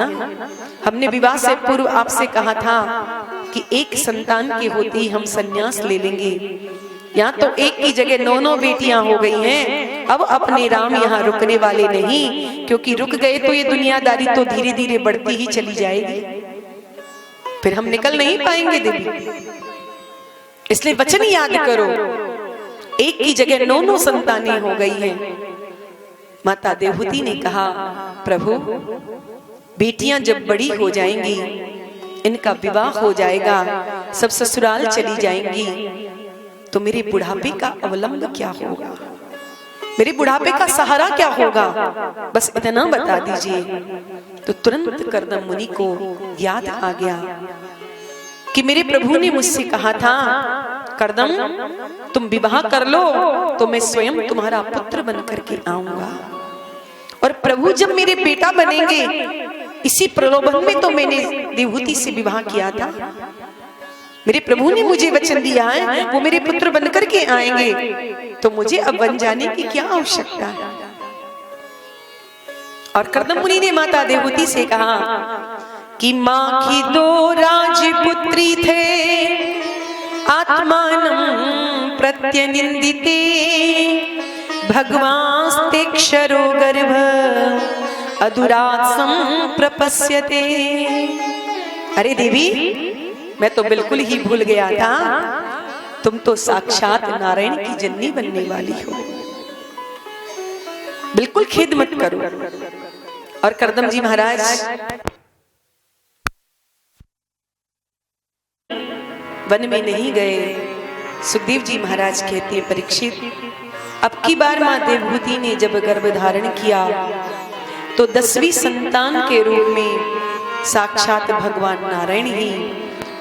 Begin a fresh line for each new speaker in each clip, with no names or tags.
ना, हमने विवाह से पूर्व आपसे कहा था कि एक संतान के होते ही हम संन्यास ले लेंगे। यहाँ तो एक की जगह 9 बेटियां हो गई हैं। अब अपने राम यहाँ रुकने वाले नहीं, क्योंकि रुक गए तो ये दुनियादारी तो धीरे धीरे बढ़ती ही चली जाएगी, फिर हम निकल नहीं पाएंगे देवी। इसलिए वचन याद करो, एक की जगह 9 संतानें हो गई हैं। माता देवहूति ने कहा, प्रभु बेटियां जब बड़ी हो जाएंगी, इनका विवाह हो जाएगा, सब ससुराल चली जाएंगी, तो मेरे बुढ़ापे का अवलंब क्या होगा, मेरे बुढ़ापे का सहारा क्या होगा, बस इतना बता दीजिए। तो तुरंत कर्दम मुनि को याद आ गया कि मेरे प्रभु ने मुझसे कहा था, कर्दम तुम विवाह कर लो तो मैं स्वयं तुम्हारा पुत्र बन करके आऊंगा। और प्रभु जब मेरे बेटा बनेंगे, इसी प्रलोभन में तो मैंने देवहूति से विवाह किया था। मेरे प्रभु ने मुझे वचन दिया है वो मेरे पुत्र बनकर के आएंगे, तो मुझे अब बन जाने की क्या आवश्यकता है। और कर्दम मुनि ने माता देवहूति से कहा कि माँ की 2 राजपुत्री थे, आत्मानं प्रत्यनिंदिते, भगवास्ते क्षरो गर्भ अधुरात्सं प्रपश्यते। अरे देवी, मैं तो बिल्कुल ही भूल गया था, तुम तो साक्षात नारायण की जननी बनने वाली हो, बिल्कुल खेद मत करो। और कर्दम जी महाराज वन में नहीं गए। सुखदेव जी महाराज कहते हैं, परीक्षित अब की बार मां देवहूति ने जब गर्भ धारण किया तो 10वीं संतान के रूप में साक्षात भगवान नारायण ही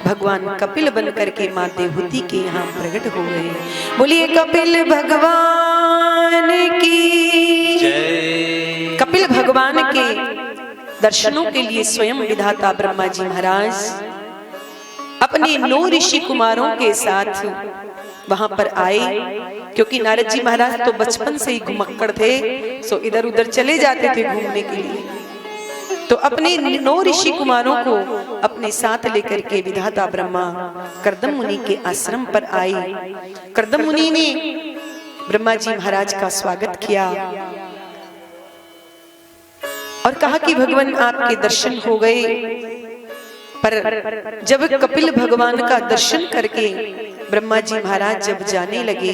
भगवान कपिल बन करके मां देवहूति के यहाँ प्रकट हो गए। बोलिए कपिल भगवान की जय। कपिल भगवान के दर्शनों के लिए स्वयं विधाता ब्रह्मा जी महाराज अपने 9 ऋषि कुमारों के साथ वहां पर आए, क्योंकि नारद जी महाराज तो बचपन से ही घुमक्कड़ थे, सो इधर उधर चले जाते थे घूमने के लिए। तो अपने 9 ऋषि कुमारों को अपने साथ लेकर के विधाता ब्रह्मा कर्दम मुनि के आश्रम पर आए। कर्दम मुनि ने ब्रह्मा जी महाराज का स्वागत किया और कहा कि भगवान आपके दर्शन हो गए। पर जब कपिल भगवान का दर्शन करके ब्रह्मा जी महाराज जब जाने लगे,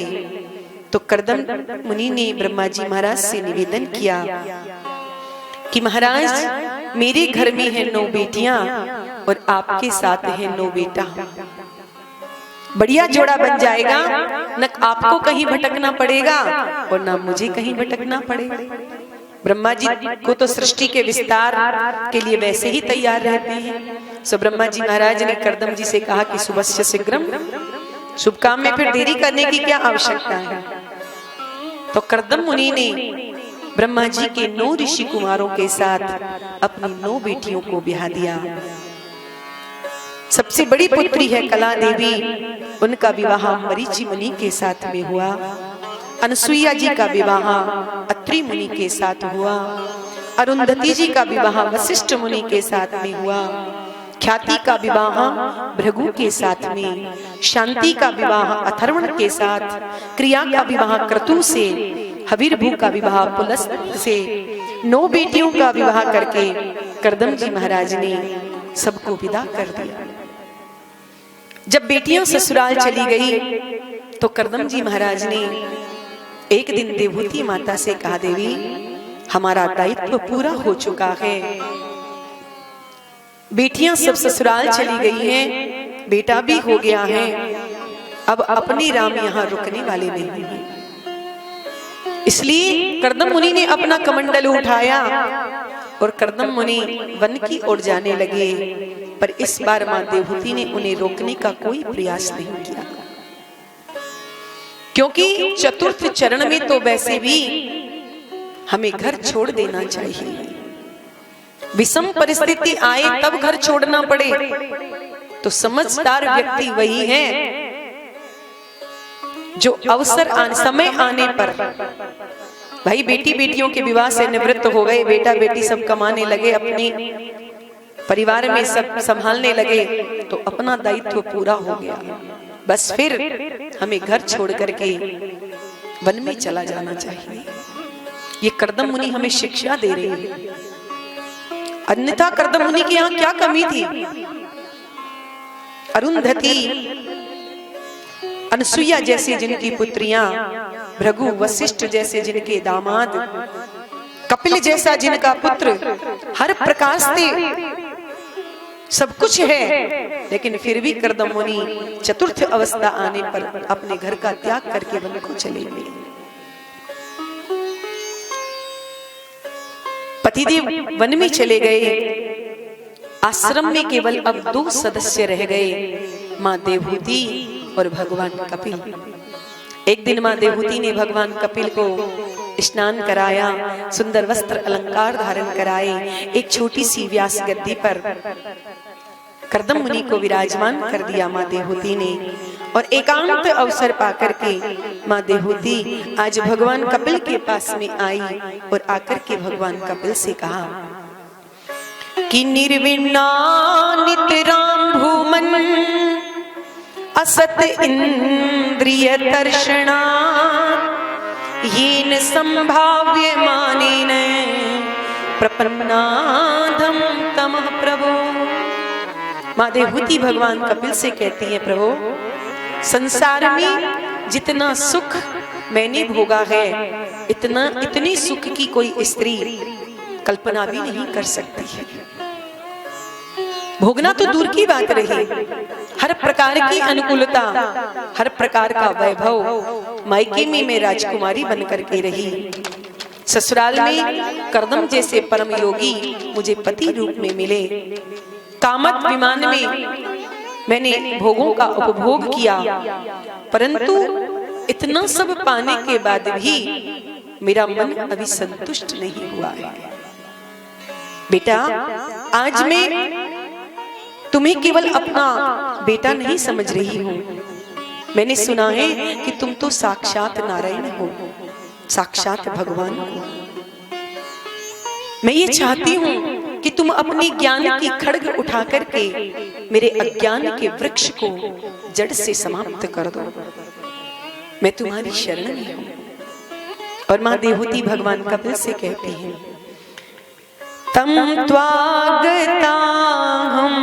तो कर्दम मुनि ने ब्रह्मा जी महाराज से निवेदन किया कि महाराज मेरे घर में है 9 बेटियां और आपके साथ है 9 बेटा, बढ़िया जोड़ा बन जाएगा, न आपको कहीं भटकना पड़ेगा और न मुझे कहीं भटकना पड़ेगा। ब्रह्मा जी को तो सृष्टि के विस्तार के लिए वैसे ही तैयार रहते हैं। सो ब्रह्मा जी महाराज ने कर्दम जी से कहा कि शुभस्य शीघ्रम, शुभ काम में फिर देरी करने की क्या आवश्यकता है। तो कर्दम मुनि ने ब्रह्मा जी के 9 ऋषि कुमारों के साथ अपनी 9 बेटियों को ब्याह दिया। सबसे बड़ी पुत्री है कला देवी, उनका विवाह मरीचि मुनि के साथ में हुआ। अनसुईया जी का विवाह अत्रि मुनि के साथ हुआ। अरुंधति जी का विवाह वशिष्ठ मुनि के साथ में हुआ। ख्याति का विवाह भृगु के साथ में, शांति का विवाह अथर्वण के साथ, क्रिया का विवाह क्रतु से, हविर्भू का विवाह पुलस्त से। 9 बेटियों का विवाह करके कर्दम जी महाराज ने सबको विदा कर दिया। जब बेटियां ससुराल चली गई तो कर्दम जी महाराज ने एक दिन देवहूति माता से कहा, देवी हमारा दायित्व पूरा हो चुका है, बेटियां सब ससुराल चली गई हैं, बेटा भी हो गया है, अब अपने राम यहाँ रुकने वाले नहीं हैं। इसलिए कर्दम मुनि ने अपना कमंडल उठाया और कर्दम मुनि वन की ओर जाने लगे। पर इस बार मां देवहूति ने उन्हें रोकने का कोई प्रयास नहीं किया, क्योंकि चतुर्थ चरण में तो वैसे भी हमें घर छोड़ देना चाहिए। विषम परिस्थिति आए तब घर छोड़ना पड़े तो समझदार व्यक्ति वही है जो अवसर समय आने पर, भाई बेटी बेटियों के विवाह से निवृत्त हो गए, बेटा बेटी सब कमाने लगे, अपनी परिवार में सब संभालने लगे तो अपना दायित्व पूरा हो गया। बस फिर हमें घर छोड़ करके वन में चला जाना चाहिए। ये कर्दम मुनि हमें शिक्षा दे रहे हैं। अन्यथा कर्दम मुनि की यहाँ क्या कमी थी? अरुंधति, अनसुईया जैसे जिनकी पुत्रियां, भृगु, वशिष्ठ जैसे जिनके दामाद, कपिल जैसा जिनका पुत्र, हर प्रकार से सब कुछ है, लेकिन फिर भी कर्दम मुनि चतुर्थ अवस्था आने पर अपने घर का त्याग करके वन को चले गए। पतिदेव वन में चले गए। आश्रम में केवल अब 2 सदस्य रह गए, माँ देवहूति और भगवान कपिल। एक दिन माँ देवहूति ने भगवान कपिल को स्नान कराया, सुंदर वस्त्र अलंकार धारण कराए, एक छोटी सी व्यास गद्दी पर कर्दम मुनि को विराजमान कर दिया माँ देवहूति ने। और एकांत अवसर पाकर के माँ देवहूति आज भगवान कपिल के पास में आई और आकर के भगवान कपिल से कहा कि निर्विण्णा नितराम भूमन असत इंद्रिय दर्शना येन संभाव्य मानेन प्रपन्नाधम तमः प्रभो। माँ देवहूति भगवान कपिल से कहती है, प्रभु संसार में जितना सुख मैंने भोगा है, इतनी सुख की कोई स्त्री कल्पना भी नहीं कर सकती है। भोगना तो दूर की बात रही, हर प्रकार की अनुकूलता, हर प्रकार का वैभव मायके में मैं राजकुमारी बनकर के रही, ससुराल में कर्दम जैसे परम योगी मुझे पति रूप में मिले, कामत विमान में मैंने भोगों का उपभोग किया, परंतु इतना सब पाने के बाद भी मेरा मन अभी संतुष्ट नहीं हुआ है। बेटा, आज मैं तुम्हें केवल अपना बेटा नहीं समझ रही हूँ, मैंने सुना है कि तुम तो साक्षात नारायण हो, साक्षात भगवान हो। मैं ये चाहती हूँ कि तुम अपनी ज्ञान की खड्ग उठा करके मेरे अज्ञान के वृक्ष को जड़ से समाप्त कर दो, मैं तुम्हारी शरण में हूँ। और माँ देवहूति भगवान कपिल से कहती है, तम त्वागता हम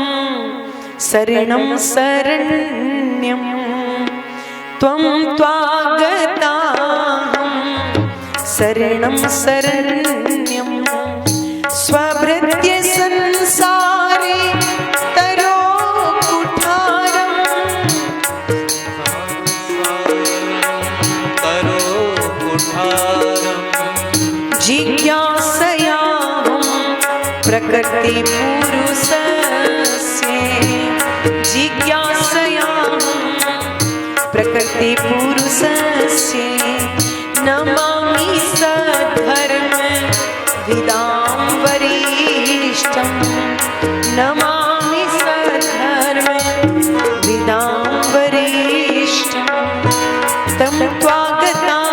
शरणं शरण्यं, त्वं त्वागता हम शरणं शरण्यं, स्वभृत्य संसारे तरो कुठारं, जिज्ञासया प्रकृति पुरुषस्य, जिज्ञासया प्रकृति पुरुषस्य, नमामि सधर्म विदां वरिष्ठं, नमामि सधर्म विदां वरिष्ठं, तं त्वागतां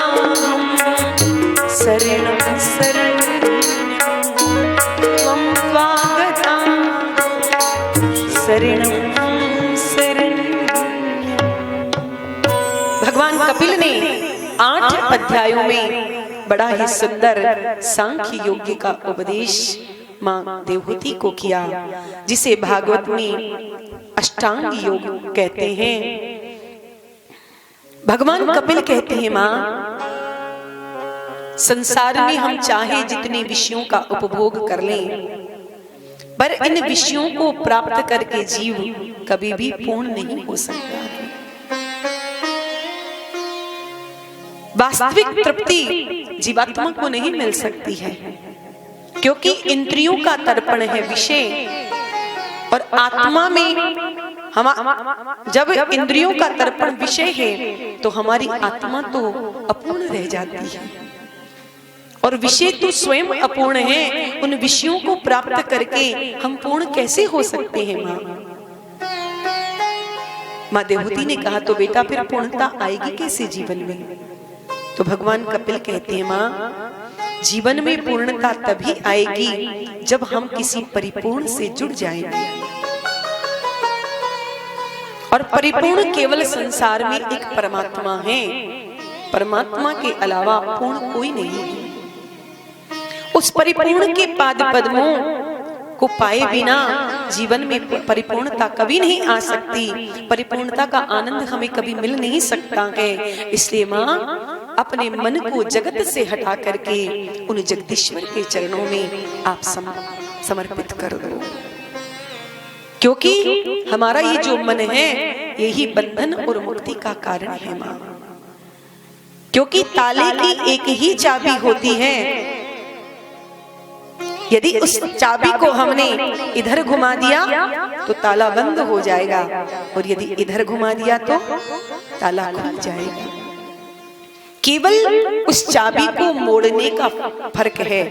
शरणं शरण्यं, त्वं त्वागतां शरणं शरण्यं। भगवान कपिल ने 8 अध्यायों में बड़ा ही सुंदर सांख्य योग का उपदेश माँ देवहूति को किया, जिसे भागवत में अष्टांग योग कहते हैं। भगवान कपिल कहते हैं, माँ संसार में हम चाहे जितने विषयों का उपभोग कर लें, पर इन विषयों को प्राप्त करके जीव कभी भी पूर्ण नहीं हो सकता। वास्तविक तृप्ति जीवात्मा को नहीं मिल सकती है, क्योंकि इंद्रियों का तर्पण है विषय, और आत्मा में हम जब इंद्रियों का तर्पण विषय है तो हमारी आत्मा तो अपूर्ण रह जाती है, और विषय तो स्वयं अपूर्ण है। उन विषयों को प्राप्त करके हम पूर्ण कैसे हो सकते हैं? माँ देवहूति ने कहा, तो बेटा फिर पूर्णता आएगी कैसे जीवन में? तो भगवान कपिल कहते हैं, माँ जीवन में पूर्णता तभी आएगी जब हम किसी परिपूर्ण से जुड़ जाएंगे। और परिपूर्ण केवल संसार में एक परमात्मा है, परमात्मा के अलावा पूर्ण कोई नहीं है। उस परिपूर्ण के पाद पद्मों को पाए बिना जीवन में परिपूर्णता कभी नहीं आ सकती, परिपूर्णता का आनंद हमें कभी मिल नहीं सकता है। इसलिए माँ अपने मन को जगत से हटा करके उन जगदीश्वर के चरणों में आप समर्पित कर दो, क्योंकि हमारा ये जो मन है यही बंधन और मुक्ति का कारण है माँ। क्योंकि ताले की एक ही चाबी होती है, यदि उस चाबी को हमने इधर घुमा दिया तो ताला बंद हो जाएगा, और यदि इधर घुमा दिया तो ताला खुल जाएगा। केवल उस चाबी को मोड़ने का फर्क है।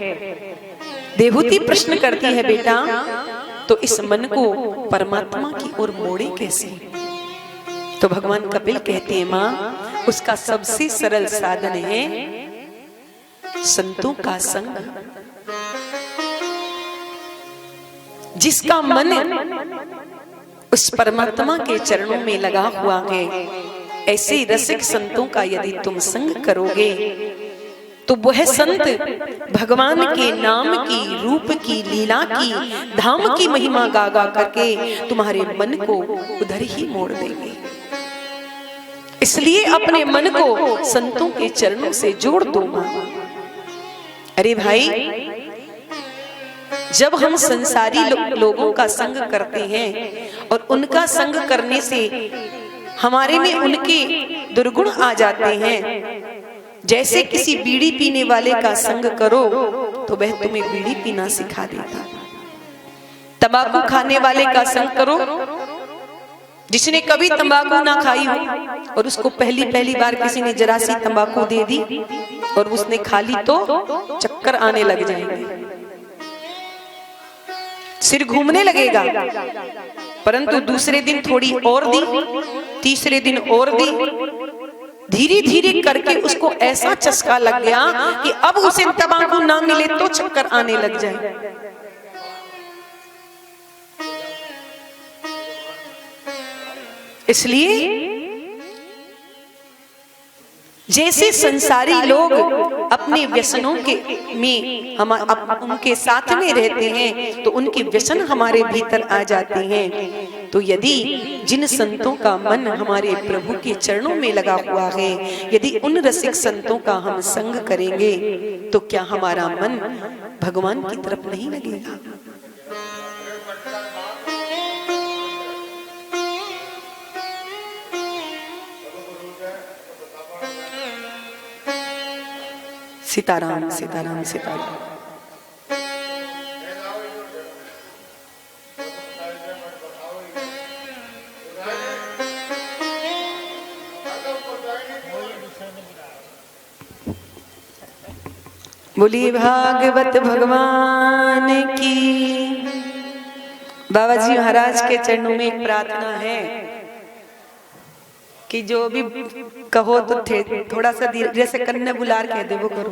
देवहूति प्रश्न करती है, बेटा तो इस मन को परमात्मा की ओर मोड़े कैसे? तो भगवान कपिल कहते हैं, माँ उसका सबसे सरल साधन है संतों का संग। जिसका मन उस परमात्मा के चरणों में लगा हुआ है, ऐसे रसिक संतों का यदि तुम संग करोगे तो वह संत भगवान के नाम की, रूप की, लीला की, धाम की महिमा गा गा करके तुम्हारे मन को उधर ही मोड़ देंगे। इसलिए अपने मन को संतों के चरणों से जोड़ दो मां। अरे भाई, जब हम संसारी लोगों का संग करते हैं और उनका संग करने से हमारे में उनके दुर्गुण आ जाते हैं, जैसे किसी बीड़ी पीने वाले का संग करो तो वह तुम्हें बीड़ी पीना सिखा देता। तंबाकू खाने वाले का संग करो, जिसने कभी तंबाकू ना खाई हो और उसको पहली बार किसी ने जरा सी तंबाकू दे दी और उसने खा ली तो चक्कर आने लग जाएंगे, सिर घूमने लगेगा। परंतु दूसरे दिन थोड़ी और दी, तीसरे दिन और दी, धीरे धीरे करके उसको ऐसा चस्का लग गया कि अब उसे तंबाकू ना मिले तो चक्कर आने लग जाए। इसलिए जैसे संसारी लोग अपने व्यसनों के में हम उनके साथ में रहते हैं तो उनके व्यसन हमारे भीतर आ जाते हैं। तो यदि जिन संतों का मन हमारे प्रभु के चरणों में लगा हुआ है, यदि उन रसिक संतों का हम संग करेंगे तो क्या हमारा मन भगवान की तरफ नहीं लगेगा? सीताराम सीताराम सीताराम। बोलिए भागवत भगवान की। बाबा जी महाराज के चरणों में एक प्रार्थना है कि जो भी कहो तो थोड़ा सा जैसे कन्या बुलार कह दे वो करो।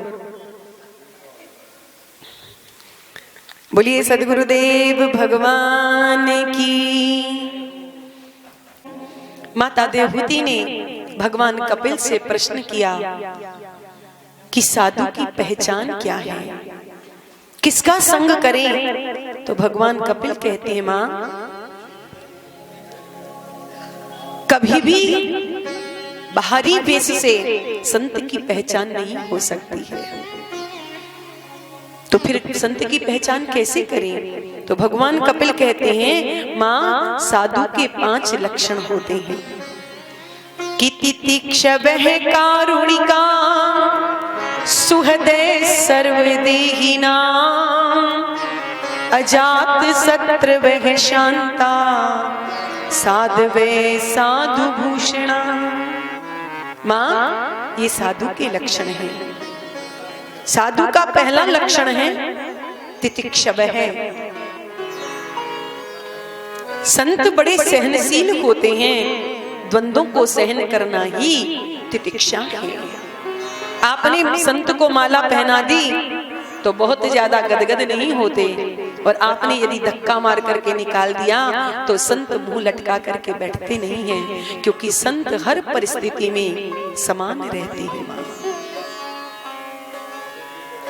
बोलिए सदगुरुदेव भगवान की। माता देवहूति ने भगवान कपिल से प्रश्न किया कि साधु की पहचान क्या है, किसका संग करें? तो भगवान कपिल कहते हैं, मां कभी भी बाहरी वेश से संत की पहचान नहीं हो सकती है, तो फिर संत की पहचान कैसे करें? तो भगवान कपिल कहते हैं, मां साधु के 5 लक्षण होते हैं कि तितिक्षवः कारुणिका सुहृदय सर्वदेहिना अजात शत्रवः शांता साधवे साधु भूषणा। मां ये साधु के लक्षण हैं। साधु का पहला लक्षण है तितिक्षवः। संत बड़े सहनशील होते हैं, द्वंद्वों को सहन करना ही तितिक्षा है। आपने संत को माला पहना दी तो बहुत ज्यादा गदगद नहीं होते, और आपने यदि धक्का मार करके निकाल दिया तो संत मुंह लटका करके बैठते नहीं हैं, क्योंकि संत हर परिस्थिति में समान रहते हैं।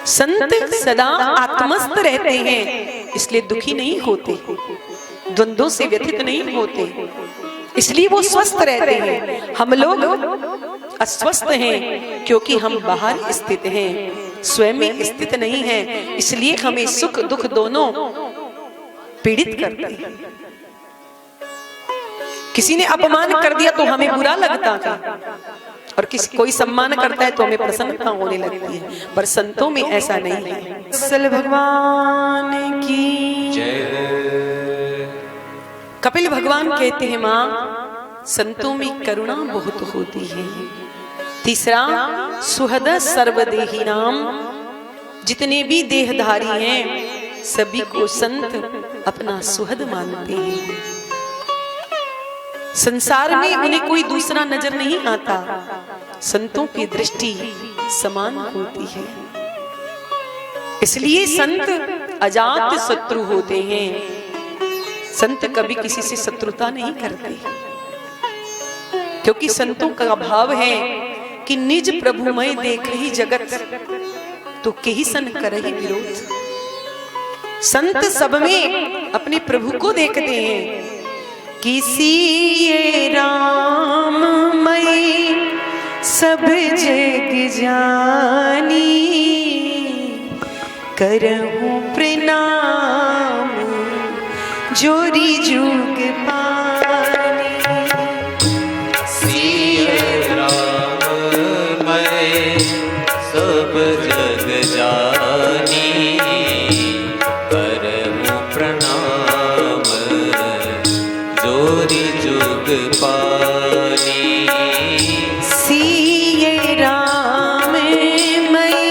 संत सदा आत्मस्थ रहते हैं, इसलिए दुखी नहीं होते, द्वंद्वों से व्यथित नहीं होते, इसलिए वो स्वस्थ रहते हैं। हम लोग अस्वस्थ हैं क्योंकि हम बाहर स्थित हैं, स्वयं में स्थित नहीं हैं, इसलिए हमें सुख दुख दोनों पीड़ित करते हैं। किसी ने अपमान कर दिया तो हमें बुरा लगता है, और कोई सम्मान करता है तो हमें प्रसन्नता होने लगती है, पर संतों में ऐसा नहीं है। सल भगवान की जय। कपिल भगवान कहते हैं, मां संतों में करुणा बहुत होती है। तीसरा, सुहृद सर्वदेही नाम, जितने भी देहधारी हैं सभी को संत अपना सुहृद मानते हैं। संसार में उन्हें कोई दूसरा नजर नहीं आता, संतों की दृष्टि समान होती है, इसलिए संत अजात शत्रु होते हैं। संत कभी किसी से शत्रुता नहीं करते, क्योंकि संतों का भाव है कि निज प्रभु मैं देख ही जगत, तो केहि सन करहि विरोध। संत सब में अपने प्रभु को देखते हैं। किसी ये राम मैं सब जग जानी, करहूं प्रणाम जोरी जुग पानी।
सिय राम मैं सब जग जानी, करहूं प्रणाम जोरी जुग पानी।
सिय राम मैं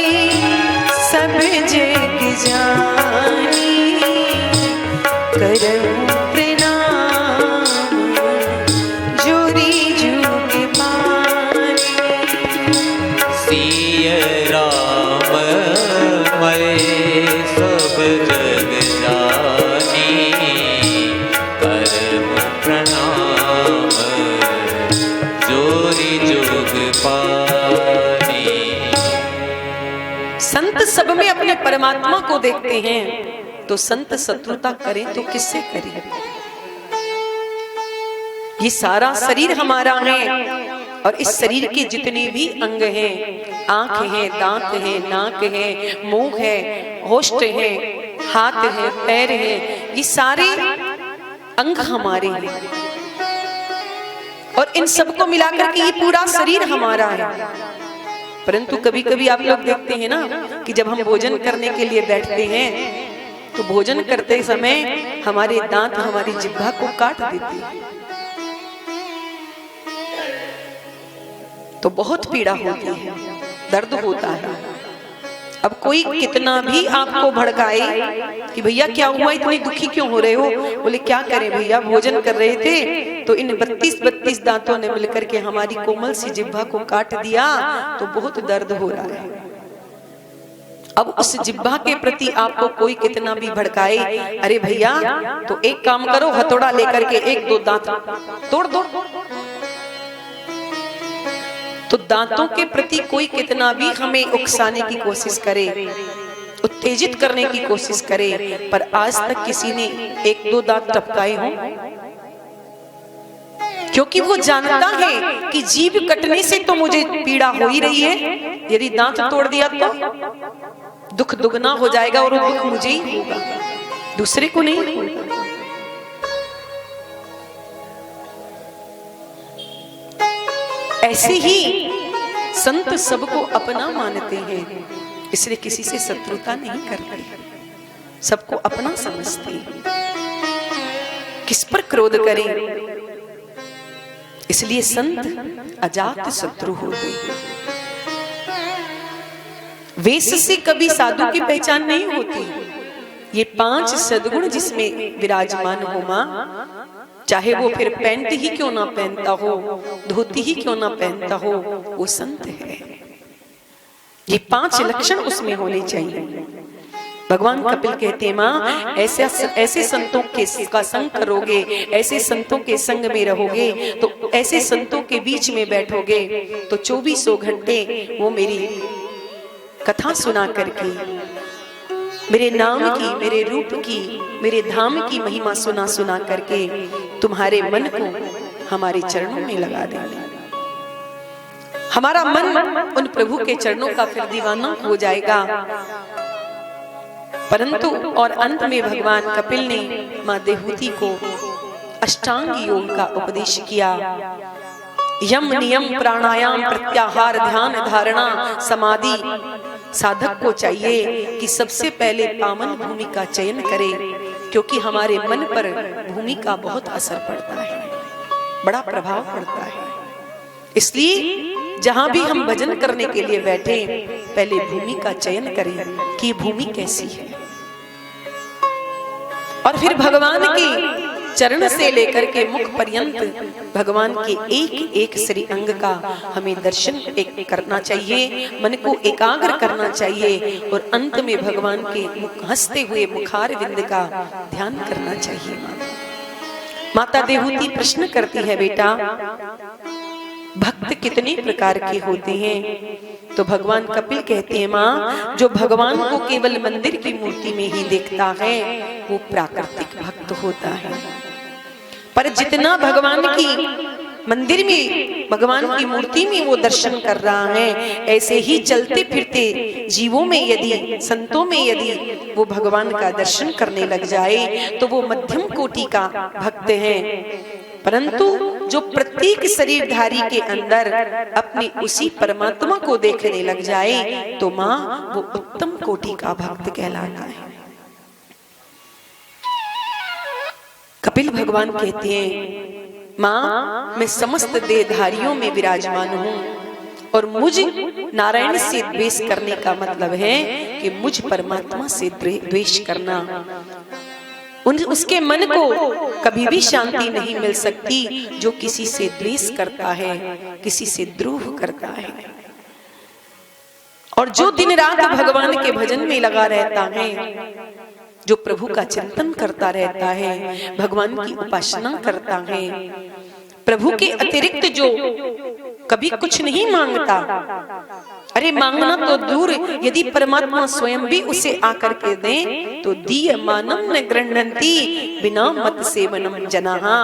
सब जग जानी, करहूं प्रणाम जोरी जुग पानी।
सिय राम मैं सब जग जानी, करहूं प्रणाम जोरी जुग पानी।
संत सब में अपने परमात्मा को देखते हैं, तो संत शत्रुता करें तो किससे करें? ये सारा शरीर हमारा है, और इस शरीर के जितने भी अंग हैं, आंख है, दांत है, नाक है, मुंह है, होष्ठ है, हाथ है, पैर है, ये सारे अंग हमारे हैं, और इन सबको मिलाकर के ये पूरा शरीर हमारा है। परंतु कभी कभी आप लोग देखते हैं ना कि जब हम भोजन करने के लिए बैठते हैं तो भोजन करते समय हमारे दांत हमारी जिह्वा को काट देते हैं, तो बहुत पीड़ा होती है, दर्द होता है। अब कोई कितना भी आपको भड़काए कि भैया क्या हुआ, इतनी दुखी क्यों हो रहे हो, बोले क्या करें भैया, भोजन कर रहे थे तो इन 32 दांतों ने मिलकर के हमारी कोमल सी जिह्वा को काट दिया, तो बहुत दर्द हो रहा है। अब उस जिह्वा के प्रति आपको कोई कितना भी भड़काए, अरे भैया तो एक काम करो, हथौड़ा लेकर के 1-2 दांत तोड़ दो। तो दांतों के प्रति कोई कितना भी हमें उकसाने की कोशिश करे, उत्तेजित करने की कोशिश करे, पर आज तक किसी ने 1-2 दांत टपकाए हों? क्योंकि वो जानता है कि जीभ कटने से तो मुझे पीड़ा हो ही रही है, यदि दांत तोड़ दिया तो दुख दुगना हो जाएगा, और वो दुख मुझे ही होगा, दूसरे को नहीं होगा। ऐसे ही संत सबको अपना मानते हैं, इसलिए किसी से शत्रुता नहीं करते, सबको अपना समझते हैं। किस पर क्रोध करें, इसलिए संत अजात शत्रु होते हैं। वेश से कभी साधु की पहचान नहीं होती। ये 5 सद्गुण जिसमें विराजमान हो मां, चाहे वो फिर पैंट ही क्यों ना पहनता हो, धोती ही क्यों ना पहनता हो, वो संत है। ये 5 लक्षण उसमें होने चाहिए। भगवान कपिल कहते हैं माँ ऐसे संतों के का संग करोगे, ऐसे संतों के संग में रहोगे, तो ऐसे संतों के बीच में बैठोगे तो 24 घंटे वो मेरी कथा सुना करके, मेरे नाम की, मेरे रूप की, मेरे धाम की महिमा सुना सुना करके तुम्हारे मन को हमारे चरणों में लगा देंगे। हमारा मन उन प्रभु के चरणों का फिर दीवाना हो जाएगा। परंतु और अंत में भगवान कपिल ने मां देवहूति को अष्टांग योग का उपदेश किया। यम नियम प्राणायाम प्रत्याहार ध्यान धारणा समाधि साधक को चाहिए कि सबसे पहले पावन भूमि का चयन करे, क्योंकि हमारे मन पर भूमि का बहुत असर पड़ता है, बड़ा प्रभाव पड़ता है। इसलिए जहां भी हम भजन करने के लिए बैठे, पहले भूमि का चयन करें कि भूमि कैसी है, और फिर भगवान के चरण से लेकर के मुख पर्यंत भगवान के एक एक श्री अंग का हमें दर्शन एक करना चाहिए, मन को एकाग्र करना चाहिए, और अंत में भगवान के हंसते हुए मुखार विंद का ध्यान करना चाहिए। माता देवहूति प्रश्न करती है, बेटा भक्त कितने प्रकार के होते हैं? तो भगवान कपिल कहते हैं, माँ जो भगवान को केवल मंदिर की मूर्ति में ही देखता है वो प्राकृतिक भक्त होता है, पर जितना भगवान की मंदिर में, भगवान की मूर्ति में वो दर्शन कर रहा है, ऐसे ही चलते फिरते जीवों में यदि, संतों में यदि वो भगवान का दर्शन करने लग जाए तो वो मध्यम कोटि का भक्त है। परंतु जो प्रत्येक शरीरधारी के अंदर अपने उसी परमात्मा को देखने लग जाए तो माँ वो उत्तम कोटि का भक्त कहलाता है। कपिल भगवान कहते हैं, माँ मैं समस्त देहधारियों में विराजमान हूँ, और मुझ नारायण से द्वेष करने का मतलब है कि मुझ परमात्मा से द्वेष करना। उसके मन को कभी भी शांति नहीं मिल सकती जो किसी से द्वेष करता है, किसी से द्रोह करता है। और जो दिन रात भगवान के भजन में लगा रहता है, जो प्रभु का चिंतन करता रहता है, भगवान की उपासना करता है, प्रभु के अतिरिक्त जो कभी कुछ नहीं मांगता, अरे मांगना तो दूर, यदि परमात्मा स्वयं भी उसे आकर के दे तो दीय मानम न गृह्णन्ति बिना मत सेवनम जनाहा।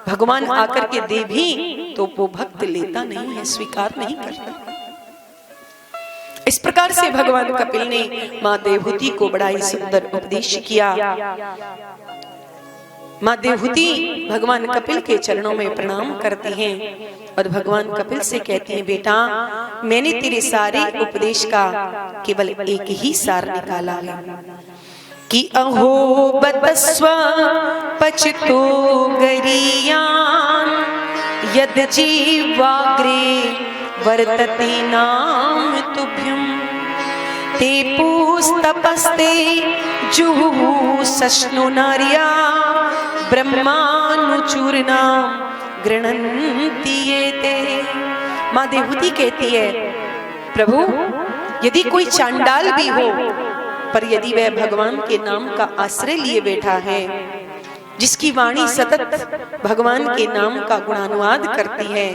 भगवान आकर के दे भी तो वो भक्त लेता नहीं है, स्वीकार नहीं करता। इस प्रकार से भगवान कपिल ने मां देवहूति को बड़ा ही सुंदर उपदेश किया। मां देवहूति भगवान कपिल के चरणों में प्रणाम करती हैं और भगवान कपिल से कहती हैं, बेटा मैंने तेरे सारे उपदेश का केवल एक ही सार निकाला है कि अहो बतस्व पचतो गरियान यद जीवाग्रे वर्तते नाम तुभ्यम ते पुस्तपस्ते जुहु सष्णु नार्या ब्रह्मानुचूर्णा गृह्णन्ति येते। मां देवहूति कहती है, प्रभु यदि कोई चांडाल भी हो, पर यदि वह भगवान के नाम का आश्रय लिए बैठा है, जिसकी वाणी सतत भगवान के नाम का गुणानुवाद करती है,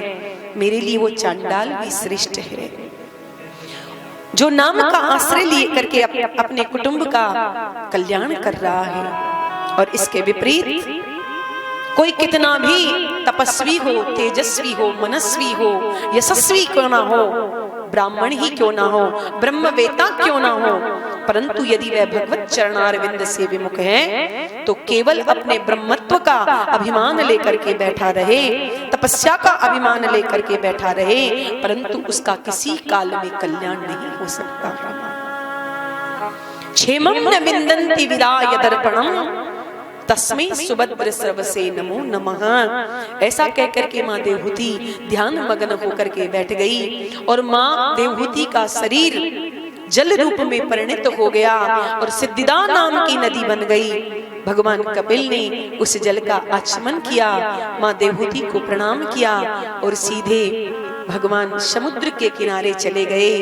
मेरे लिए वो चांडाल भी श्रेष्ठ है। जो नाम का आश्रय लिए करके अपने कुटुंब का कल्याण कर रहा है, और इसके विपरीत कोई कितना भी तपस्वी हो, तेजस्वी हो, मनस्वी हो, यशस्वी क्यों ना हो, ब्राह्मण ही क्यों ना हो, ब्रह्मवेता क्यों ना हो, परंतु यदि वह भगवत चरणारविंद से विमुख है तो केवल अपने ब्रह्मत्व का अभिमान लेकर के बैठा रहे, तपस्या का अभिमान लेकर के बैठा रहे, परंतु उसका किसी काल में कल्याण नहीं हो सकता। क्षेमं न विन्दन्ति विराय दर्पणम तस्मै सुभद्र सर्वसे नमो नमः। ऐसा कहकर के मां देवहूति ध्यान मग्न होकर के बैठ गई, और मां देवहूति का शरीर जल रूप में परिणत हो गया और सिद्धिदा नाम की नदी बन गई। भगवान कपिल ने उस जल का आचमन किया, मां देवहूति को प्रणाम किया और सीधे भगवान समुद्र के किनारे चले गए,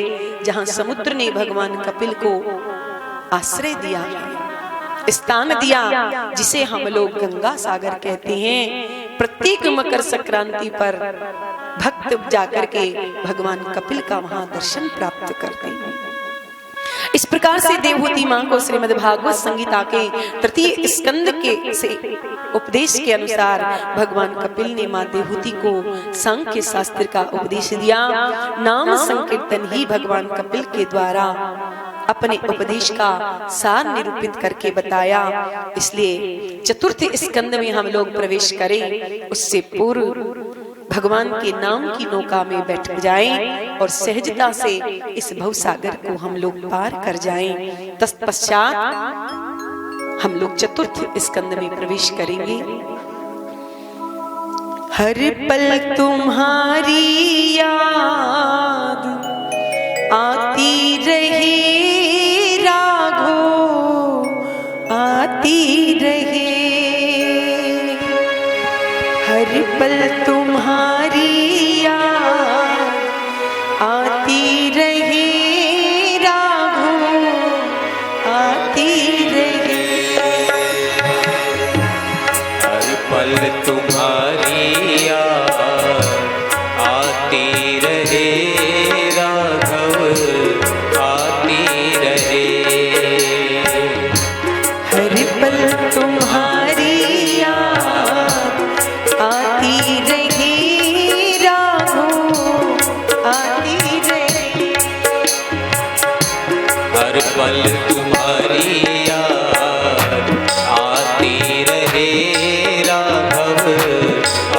जहां समुद्र ने भगवान कपिल को आश्रय दिया है, स्थान दिया, जिसे हम लोग गंगा सागर कहते हैं। प्रत्येक मकर संक्रांति पर भक्त जाकर के भगवान कपिल का वहां दर्शन प्राप्त करते हैं। इस प्रकार से देवहूति मां को श्रीमद् भागवत संहिता के तृतीय स्कंद के से उपदेश के अनुसार भगवान कपिल ने मां देवहूति को सांख्य शास्त्र का उपदेश दिया। नाम संकीर्तन ही भगवान कपिल के द्वारा अपने उपदेश का सार निरूपित करके बताया। इसलिए चतुर्थ स्कंद में हम लोग प्रवेश करें उससे पूर्व भगवान के नाम की नौका में बैठ जाएं और सहजता से इस भवसागर को हम लोग पार कर जाएं। तत्पश्चात हम लोग चतुर्थ स्कंद में प्रवेश करेंगे। हर पल तुम्हारी याद आती रहे राघो, आती रहे। हर पल तुम्हारी याद आती रहे राघो, आती रहे।
हर पल तुम्हारी याद आती रहे राघव, आती रहे।
हर पल तुम्हारी याद आती रहे राघो, आती रहे।
हर पल तुम्हारी याद आती रहे राघव,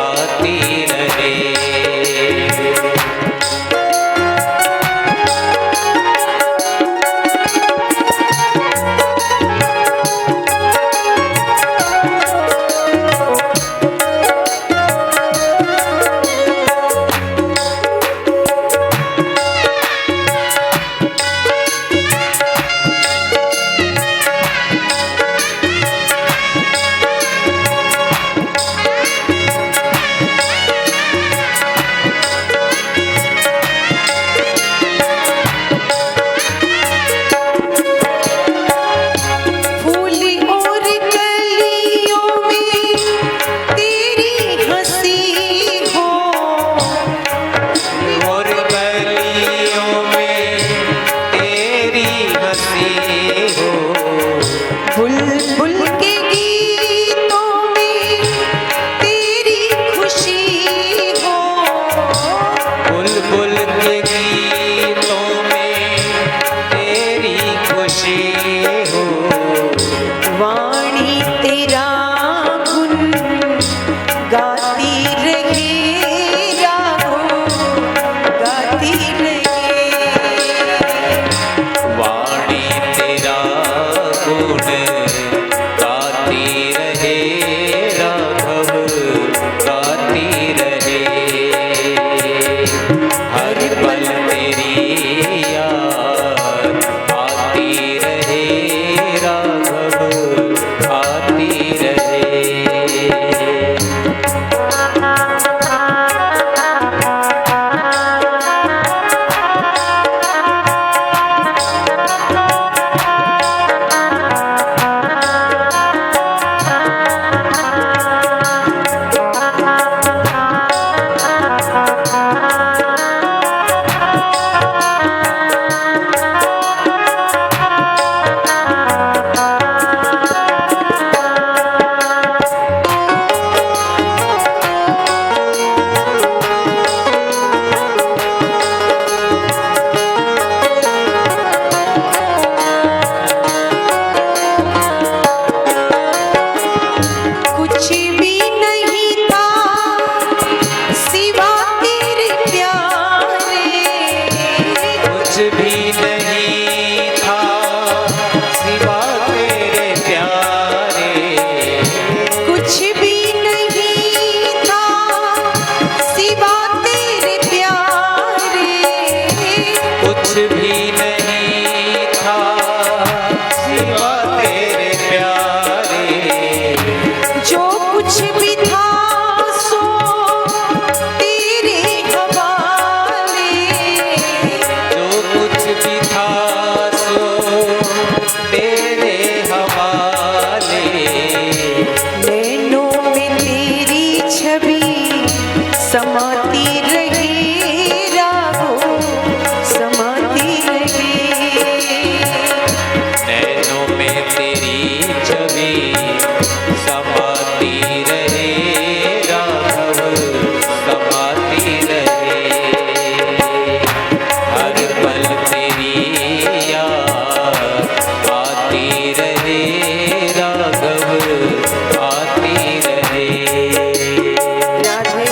आती रहे।
तेरे समाती रहे राघो समाती रहे।
नैनों में तेरी छवि समाती रहे राघव समाती रहे। हर पल तेरी याद आती रहे राघव आती रहे।
राधे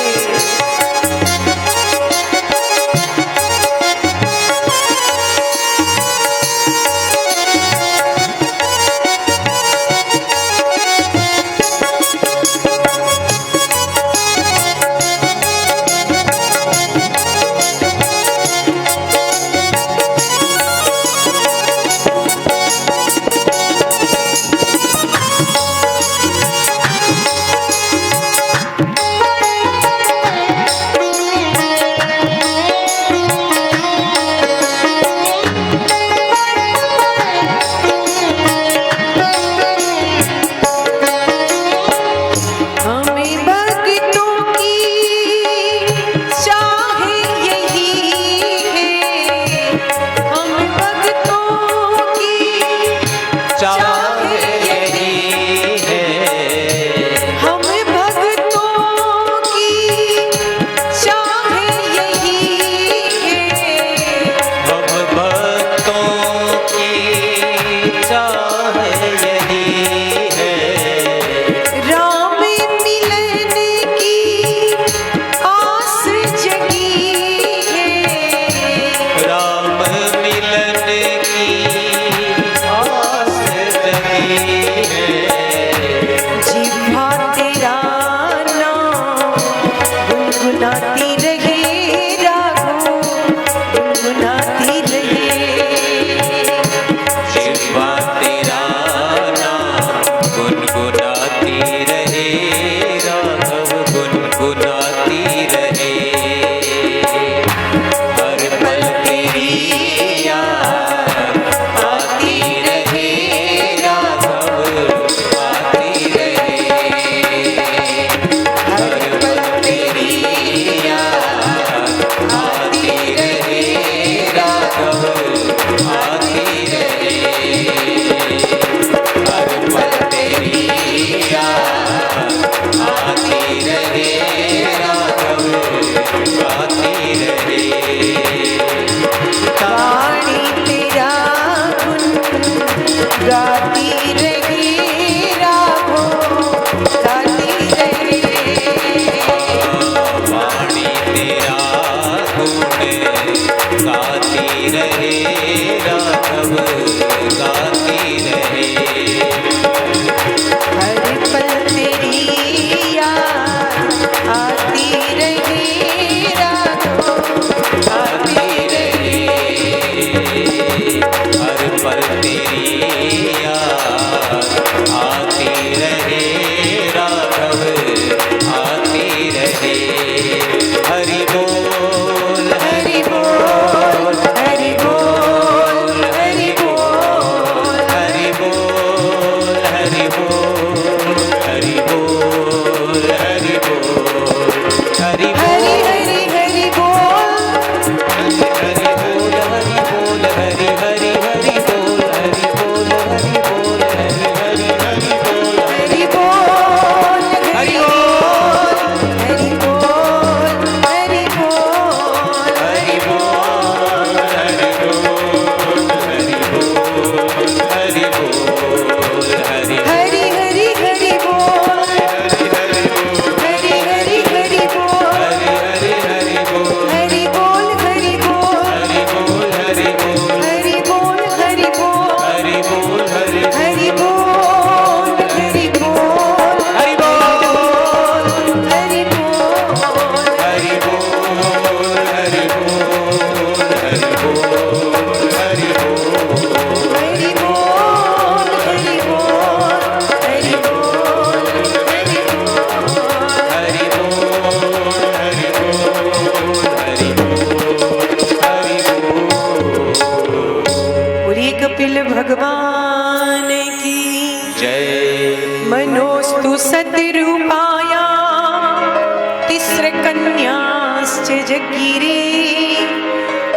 जगिरे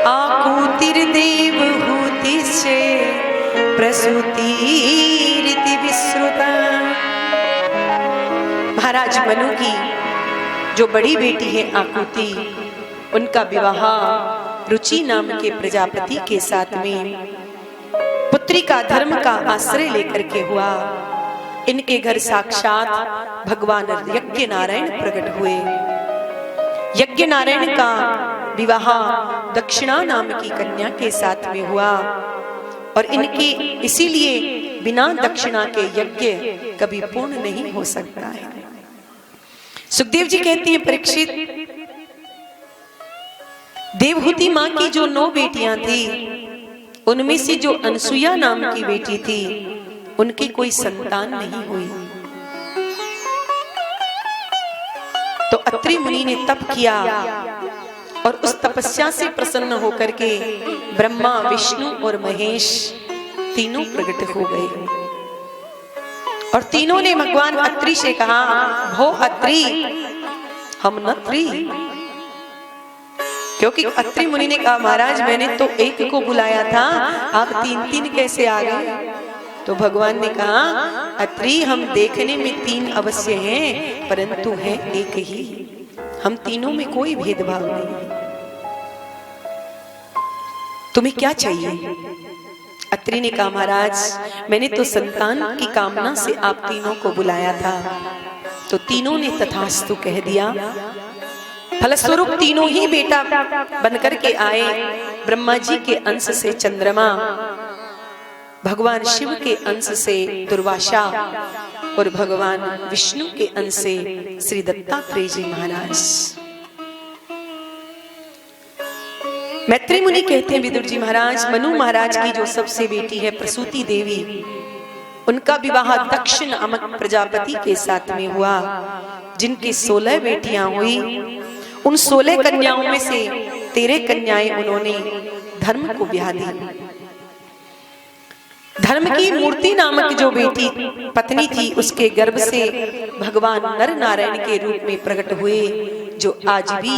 आकुतिर्देव हूतिश्चे प्रसूतिरिति विश्रुता। महाराज मनु की जो बड़ी बेटी है आकुति, उनका विवाह रुचि नाम के प्रजापति के साथ में पुत्री का धर्म का आश्रय लेकर के हुआ। इनके घर साक्षात भगवान यज्ञ नारायण प्रकट हुए। यज्ञ नारायण का विवाह दक्षिणा नाम की कन्या के साथ में हुआ और इनके इसीलिए बिना दक्षिणा के यज्ञ कभी पूर्ण नहीं हो सकता है। सुखदेव जी कहती हैं, परीक्षित, देवहूति मां की जो 9 बेटियां थी, उनमें से जो अनसुया नाम की बेटी थी, उनकी कोई संतान नहीं हुई। तो अत्रि मुनि ने तप किया और उस तपस्या से प्रसन्न होकर के ब्रह्मा, विष्णु और महेश तीनों प्रकट हो गए और तीनों ने भगवान अत्रि से कहा, भो अत्रि, हम नत्रि। क्योंकि अत्रि मुनि ने कहा, महाराज मैंने तो एक को बुलाया था, आप 3-3 कैसे आ गए? तो भगवान ने कहा, अत्रि, हम देखने में 3 अवश्य हैं, परंतु है एक ही। हम तीनों में कोई भेदभाव नहीं है। तुम्हें क्या चाहिए? अत्रि ने कहा, महाराज मैंने तो संतान की कामना से आप तीनों को बुलाया था। तो तीनों ने तथास्तु कह दिया। फलस्वरूप तीनों ही बेटा बनकर के आए। ब्रह्मा जी के अंश से चंद्रमा, भगवान शिव के अंश से दुर्वासा और भगवान विष्णु के अंश से श्री दत्तात्रेय जी महाराज। मैत्री मुनि कहते हैं, विदुर जी महाराज, मनु महाराज की जो सबसे बेटी है प्रसूति देवी, उनका विवाह दक्ष नामक प्रजापति के साथ में हुआ, जिनकी 16 बेटियां हुई। उन 16 कन्याओं में से 13 कन्याएं उन्होंने धर्म को ब्याह दी। धर्म की मूर्ति नामक जो बेटी पत्नी थी, उसके गर्भ से भगवान नर नारायण के रूप में प्रकट हुए, जो आज भी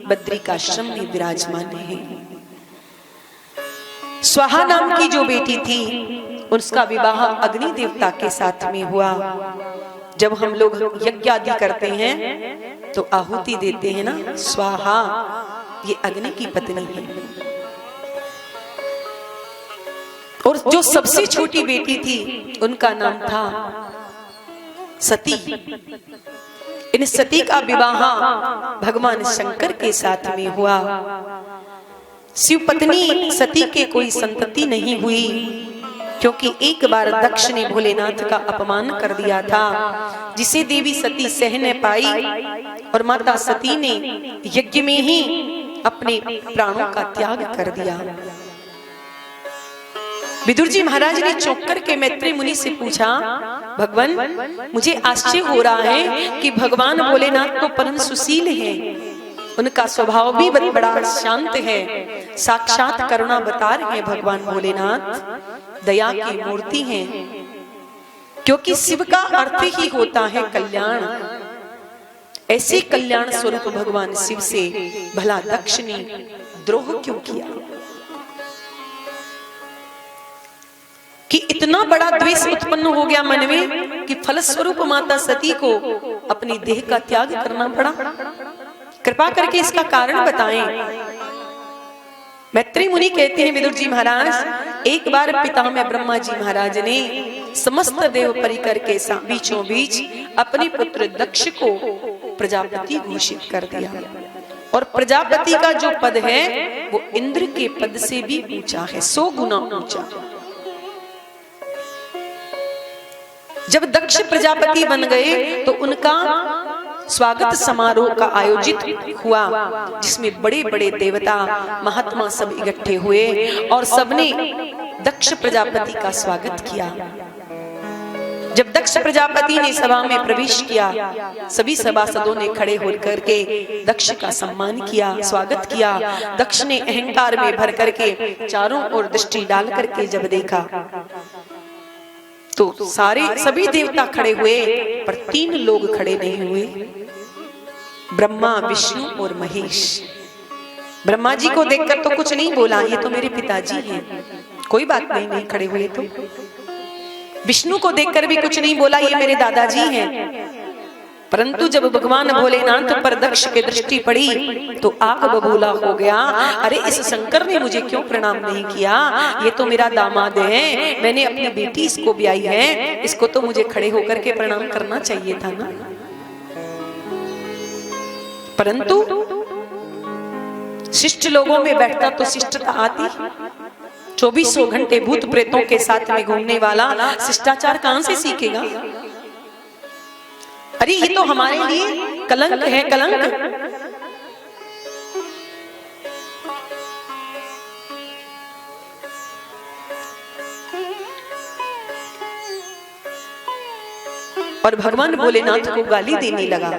बद्रिकाश्रम में विराजमान है। स्वाहा नाम की जो बेटी थी, उसका विवाह अग्नि देवता के साथ में हुआ। जब हम लोग यज्ञ आदि करते हैं तो आहुति देते हैं ना, स्वाहा, ये अग्नि की पत्नी है। और जो सबसे छोटी बेटी थी, उनका नाम था सती। इन सती का विवाह भगवान शंकर के साथ में हुआ। शिव पत्नी सती के कोई संतति नहीं हुई, क्योंकि एक बार दक्ष ने भोलेनाथ का अपमान कर दिया था, जिसे देवी सती सह न पाई और माता सती ने यज्ञ में ही अपने प्राणों का त्याग कर दिया। विदुर जी महाराज ने चौंक करके मैत्री मुनि से पूछा, भगवान मुझे आश्चर्य हो रहा है कि भगवान भोलेनाथ तो परम सुशील हैं, उनका स्वभाव भी बड़ा शांत है, साक्षात करुणावतार हैं भगवान भोलेनाथ, दया की मूर्ति हैं। क्योंकि शिव का अर्थ ही होता है कल्याण। ऐसे कल्याण स्वरूप भगवान शिव से भला दक्ष ने द्रोह क्यों किया कि इतना बड़ा द्वेष उत्पन्न हो गया मन में कि फलस्वरूप माता सती को अपनी देह का त्याग करना पड़ा? कृपा करके इसका कारण बताएं। मैत्री मुनि कहते हैं, विदुर जी महाराज, एक बार पितामह ब्रह्मा जी महाराज ने समस्त देव परिकर के बीचों बीच अपने पुत्र दक्ष को प्रजापति घोषित कर दिया। और प्रजापति का जो पद है वो इंद्र के पद से भी ऊंचा है, 100 गुना ऊंचा। जब दक्ष प्रजापति बन गए तो उनका स्वागत समारोह का आयोजित हुआ, जिसमें बड़े बड़े देवता महात्मा सब इकट्ठे हुए और सबने दक्ष प्रजापति का स्वागत किया। जब दक्ष प्रजापति ने सभा में प्रवेश किया, सभी सभासदों ने खड़े होकर के दक्ष का सम्मान किया, स्वागत किया। दक्ष ने अहंकार में भर करके चारों ओर दृष्टि डाल करके जब देखा तो सभी देवता खड़े हुए, पर 3 लोग खड़े नहीं हुए, ब्रह्मा, विष्णु और महेश। ब्रह्मा जी को देखकर तो कुछ नहीं बोला, ये तो मेरे पिताजी हैं, कोई बात नहीं, नहीं खड़े हुए तो। विष्णु को देखकर भी कुछ नहीं बोला, ये मेरे दादाजी हैं। परंतु जब भगवान भोलेनाथ पर दक्ष की दृष्टि पड़ी तो आग बबूला हो गया। अरे इस शंकर ने मुझे क्यों प्रणाम नहीं किया, ये तो मेरा दामाद है, मैंने अपनी बेटी इसको ब्याई है, इसको तो मुझे खड़े होकर के प्रणाम करना चाहिए था ना। परंतु शिष्ट लोगों में बैठता तो शिष्टता आती। 2400 घंटे भूत प्रेतों के साथ में घूमने वाला शिष्टाचार कहां से सीखेगा। अरे ये तो हमारे लिए कलंक है, कलंक। और भगवान भोलेनाथ को गाली देने लगा।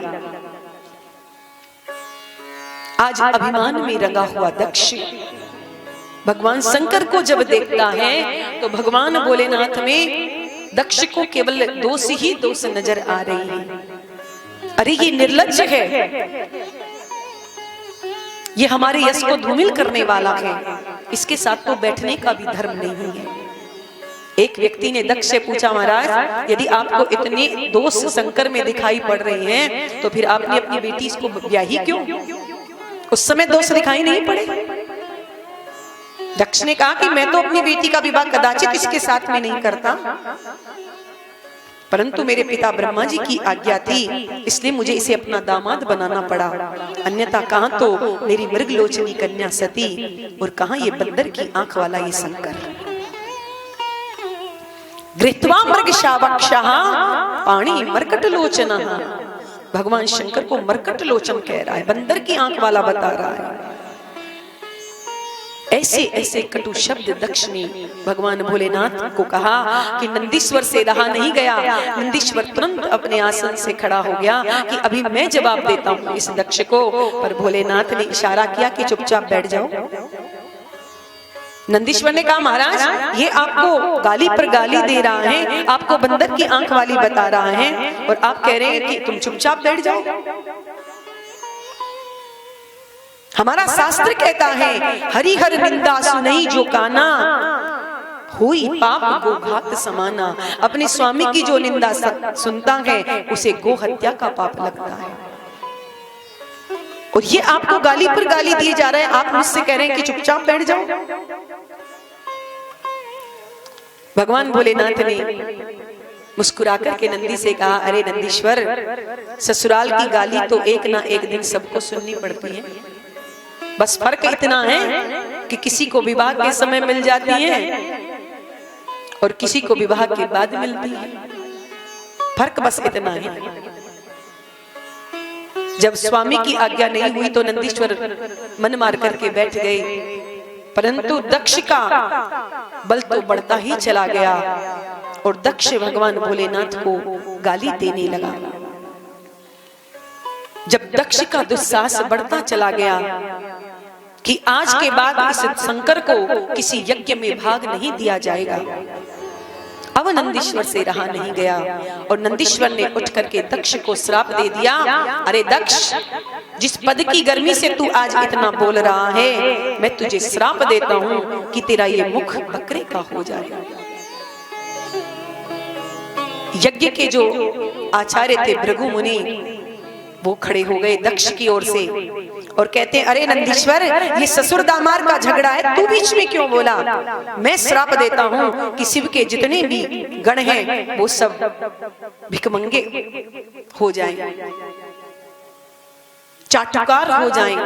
आज अभिमान में रंगा हुआ दक्ष भगवान शंकर को जब देखता है तो भगवान भोलेनाथ में दक्ष को केवल दोष ही दोष नजर आ रही है। अरे ये निर्लज्ज है, ये हमारे यश को धूमिल करने वाला है, इसके साथ तो बैठने का भी धर्म नहीं है। एक व्यक्ति ने दक्ष से पूछा, महाराज यदि आपको इतने दोष शंकर में दिखाई पड़ रहे हैं तो फिर आपने अपनी बेटी इसको ब्याही क्यों? उस समय दोष दिखाई नहीं पड़े। दक्ष ने कहा कि मैं तो अपनी बेटी का विवाह कदाचित इसके साथ में नहीं करता, परंतु मेरे पिता ब्रह्मा जी की आज्ञा थी, इसलिए मुझे इसे अपना दामाद बनाना पड़ा। अन्यथा कहां तो मेरी मृगलोचनी कन्या सती और कहां ये बंदर की आंख वाला ये शंकर। गृहीत्वा मृग शावक्षः पाणी मरकट लोचन। भगवान शंकर को मरकट लोचन कह रहा है, बंदर की आंख वाला बता रहा है। ऐसे ऐसे कटु शब्द दक्ष ने भगवान भोलेनाथ को कहा कि नंदीश्वर से रहा नहीं गया। नंदीश्वर तुरंत अपने आसन से खड़ा हो गया कि अभी मैं जवाब देता हूं इस दक्ष को। पर भोलेनाथ ने इशारा किया कि चुपचाप बैठ जाओ। नंदीश्वर ने कहा, महाराज ये आपको गाली पर गाली दे रहा है, आपको बंदर की आंख वाली बता रहा है और आप कह रहे हैं कि तुम चुपचाप बैठ जाओ। हमारा शास्त्र कहता है, हरिहर निंदा सुनई जो काना, हुई पाप गो घात समाना। अपने स्वामी की जो निंदा सुनता है उसे गो हत्या का पाप लगता है। और ये आपको गाली पर गाली दिए जा रहे हैं, आप मुझसे कह रहे हैं कि चुपचाप बैठ जाओ। भगवान भोलेनाथ ने मुस्कुरा करके नंदी से कहा, अरे नंदीश्वर, ससुराल की गाली तो एक ना एक दिन सबको सुननी पड़ती है, बस फर्क इतना है कि किसी को विवाह के समय मिल जाती है और किसी को विवाह के बाद मिलती है। फर्क बस इतना है। जब स्वामी की आज्ञा नहीं हुई तो नंदीश्वर मन मार करके बैठ गए, परंतु दक्ष का बल तो बढ़ता ही चला गया और दक्ष भगवान भोलेनाथ को गाली देने लगा। जब दक्ष का दुस्साहस बढ़ता चला गया कि आज के बाद इस शंकर को किसी यज्ञ में भाग नहीं दिया जाएगा, अब नंदीश्वर से रहा नहीं गया और नंदीश्वर ने उठ करके दक्ष को श्राप दे दिया। अरे दक्ष, जिस पद की गर्मी से तू आज इतना बोल रहा है, मैं तुझे श्राप देता हूं कि तेरा ये मुख बकरे का हो जाए। यज्ञ के जो आचार्य थे भृगु मुनि, वो खड़े हो गए दक्ष की ओर से और कहते हैं, अरे नंदीश्वर, ये ससुर दामार का झगड़ा है, तू बीच में क्यों बोला? मैं श्राप देता हूं कि शिव के जितने भी गण हैं वो सब भिखमंगे हो जाएं, चाटुकार हो जाएं।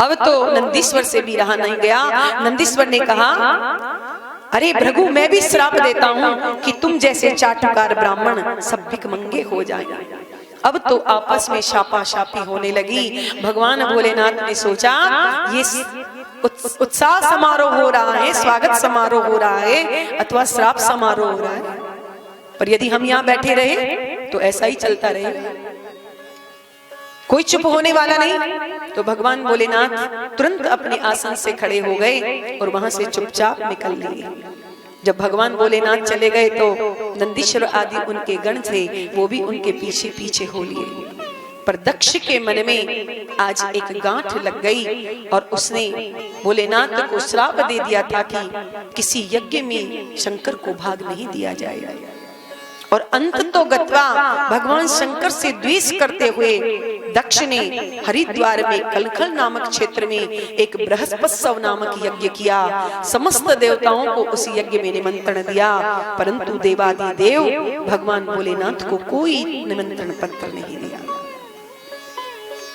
अब तो नंदीश्वर से भी रहा नहीं गया। नंदीश्वर ने कहा, अरे भृगु, मैं भी श्राप देता हूं कि तुम जैसे चाटुकार ब्राह्मण सब भिखमंगे हो जाएं। अब तो आपस में शापाशापी होने लगी। भगवान भोलेनाथ ने सोचा, ये उत्साह समारोह हो रहा है, स्वागत समारोह हो रहा है अथवा श्राप समारोह हो रहा है, पर यदि हम यहाँ बैठे रहे तो ऐसा ही चलता रहेगा, कोई चुप होने वाला नहीं। तो भगवान भोलेनाथ तुरंत अपने आसन से खड़े हो गए और वहां से चुपचाप निकल लिए। जब भगवान भोलेनाथ चले गए तो नंदीश्वर आदि उनके गण थे, वो भी उनके पीछे पीछे हो लिए। पर दक्ष के मन में आज एक गांठ लग गई और उसने भोलेनाथ को श्राप दे दिया था कि किसी यज्ञ में शंकर को भाग नहीं दिया जाएगा। और अंत तो गत्वा भगवान शंकर से द्वेष करते हुए दक्ष ने हरिद्वार में कलखल नामक क्षेत्र में एक बृहस्पत्सव नामक यज्ञ किया। समस्त देवताओं को उस यज्ञ में निमंत्रण दिया, परंतु देवादिदेव भगवान भोलेनाथ को कोई निमंत्रण पत्र नहीं दिया।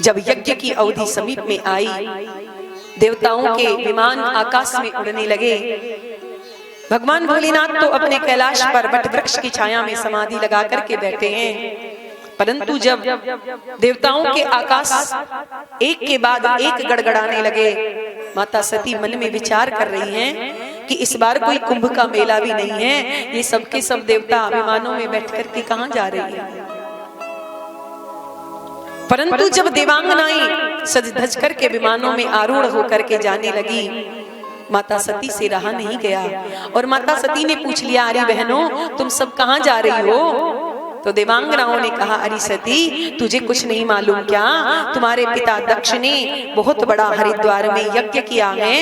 जब यज्ञ की अवधि समीप में आई, देवताओं के विमान आकाश में उड़ने लगे। भगवान भोलेनाथ तो अपने कैलाश पर वट वृक्ष की छाया में समाधि लगा करके बैठे हैं, परंतु जब देवताओं के आकाश एक के बाद एक गड़गड़ाने लगे, माता सती मन में विचार कर रही हैं कि इस बार कोई कुंभ का मेला भी नहीं है, ये सबके सब देवता विमानों में बैठ करके कहां जा रही है। परंतु जब देवांगनाएं सज धज करके विमानों में आरूढ़ होकर के जाने लगी, माता सती से रहा नहीं गया और माता सती ने पूछ लिया, अरे बहनों तुम सब कहां जा रही हो? तो देवांगनाओं ने कहा, अरे सती तुझे कुछ नहीं मालूम क्या? तुम्हारे पिता दक्ष ने बहुत बड़ा हरिद्वार में यज्ञ किया है,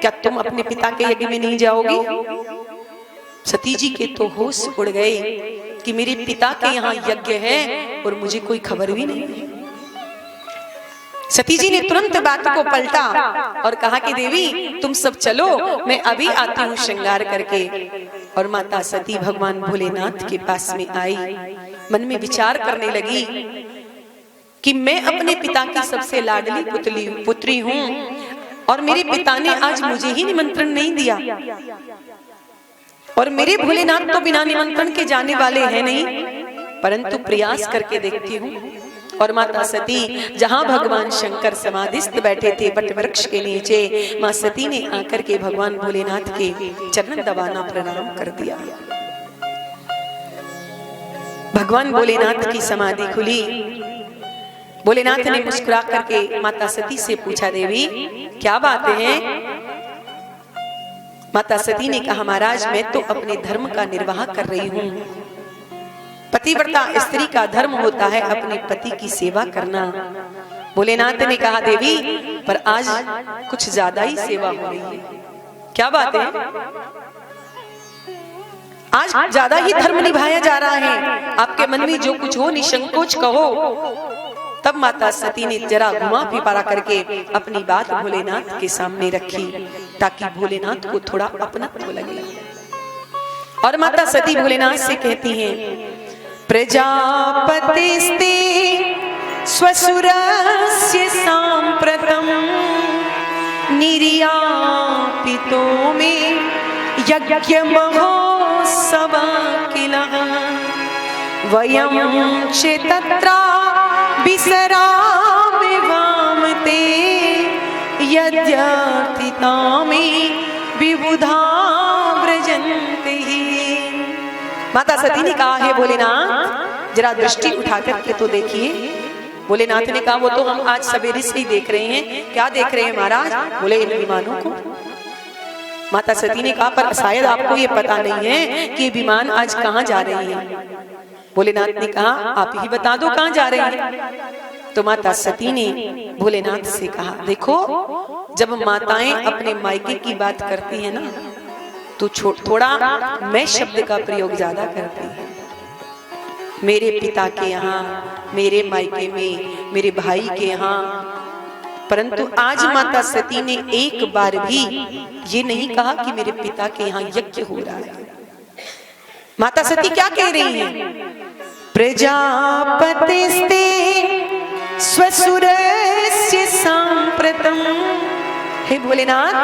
क्या तुम अपने पिता के यज्ञ में नहीं जाओगी? सती जी के तो होश उड़ गए कि मेरे पिता के यहाँ यज्ञ है और मुझे कोई खबर भी नहीं है। सती जी ने तुरंत बात को पलटा और कहा कि देवी तुम सब चलो, मैं अभी आती हूँ श्रृंगार करके। और माता सती भगवान भोलेनाथ के पास में आई, मन में विचार करने लगी कि मैं अपने पिता की सबसे लाडली पुत्री हूँ और मेरे पिता ने आज मुझे ही निमंत्रण नहीं दिया, और मेरे भोलेनाथ तो बिना निमंत्रण के जाने वाले हैं नहीं, परंतु प्रयास करके देखती हूँ। और माता सती जहां भगवान शंकर समाधिस्थ बैठे थे वट वृक्ष के नीचे, मां सती ने आकर के भगवान भोलेनाथ के चरण दबाना प्रणाम कर दिया। भगवान भोलेनाथ की समाधि खुली। भोलेनाथ ने मुस्कुरा करके माता सती से पूछा, देवी क्या बात है? माता सती ने कहा, महाराज मैं तो अपने धर्म का निर्वाह कर रही हूँ। पतिव्रता स्त्री का धर्म होता है अपने पति की सेवा करना। भोलेनाथ ने कहा, देवी पर आज कुछ ज्यादा ही सेवा हो रही है। क्या बात है? आज ज्यादा ही धर्म निभाया जा रहा है, आपके मन में जो कुछ हो निसंकोच कहो। तब माता सती ने जरा घुमा फिरा करके अपनी बात भोलेनाथ के सामने रखी ताकि भोलेनाथ को थोड़ा अपनत्व लगे। और माता सती भोलेनाथ से कहती हैं, प्रजापतिस्ते स्वसुरस्य सांप्रतम् निर्यापितो मे यज्ञ महोत्सव किल वयं च तत्र विसरामि वामते यद्यर्थिता मे विबुधा व्रजन्ति। माता सती ने कहा, है भोलेनाथ जरा दृष्टि उठा करके तो देखिए। भोलेनाथ ने कहा, वो तो हम आज सवेरे से ही देख रहे हैं। क्या देख रहे हैं महाराज? बोले इन विमानों को। माता सती ने कहा, पर शायद आपको ये पता नहीं है कि विमान आज कहाँ जा रहे हैं। भोलेनाथ ने कहा, आप ही बता दो कहाँ जा रहे हैं। तो माता सती ने भोलेनाथ से कहा, देखो जब माताएं अपने मायके की बात करती है ना, तो थोड़ा मैं शब्द का प्रयोग ज्यादा करती है। मेरे पिता के यहाँ, मेरे मायके में, मेरे भाई के यहाँ, परंतु आज माता सती ने एक बार भी ये नहीं कहा कि मेरे पिता के यहाँ यज्ञ हो रहा है। माता सती क्या कह रही हैं? प्रजापतिस्ते स्वसुरस्य सांप्रतम्। हे भोलेनाथ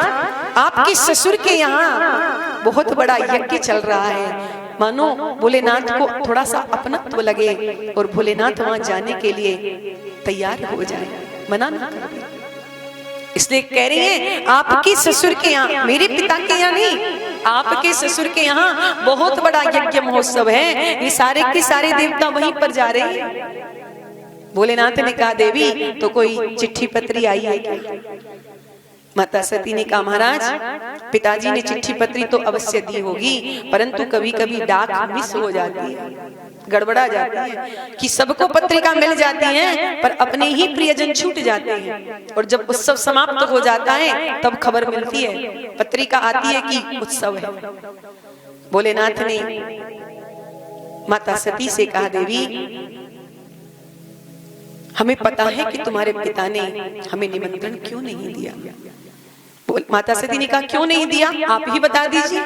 आपके ससुर के यहाँ बहुत बड़ा यज्ञ चल रहा है, मानो भोलेनाथ को थोड़ा सा अपनत्व लगे और भोलेनाथ वहां जाने के लिए तैयार हो जाए, मना ना कर। इसलिए कह रही है आपके ससुर के यहाँ, मेरे पिता के यहाँ नहीं, आपके ससुर के यहाँ बहुत बड़ा यज्ञ महोत्सव है, ये सारे के सारे देवता वहीं पर जा रहे हैं। भोलेनाथ ने कहा, देवी तो कोई चिट्ठी पत्री आई है क्या? माता सती ने कहा, महाराज पिताजी ने चिट्ठी पत्री तो अवश्य दी होगी, परंतु कभी कभी डाक मिस हो जाती है। गड़बड़ा जाती है कि सबको पत्रिका मिल जाती है पर अपने ही प्रियजन छूट जाते हैं, और जब उत्सव समाप्त हो जाता है तब खबर मिलती है, पत्रिका आती है कि उत्सव है। भोलेनाथ ने माता सती से कहा, देवी हमें पता है कि तुम्हारे पिता ने हमें निमंत्रण क्यों नहीं दिया। माता सती ने कहा, क्यों नहीं दिया आप ही बता दीजिए।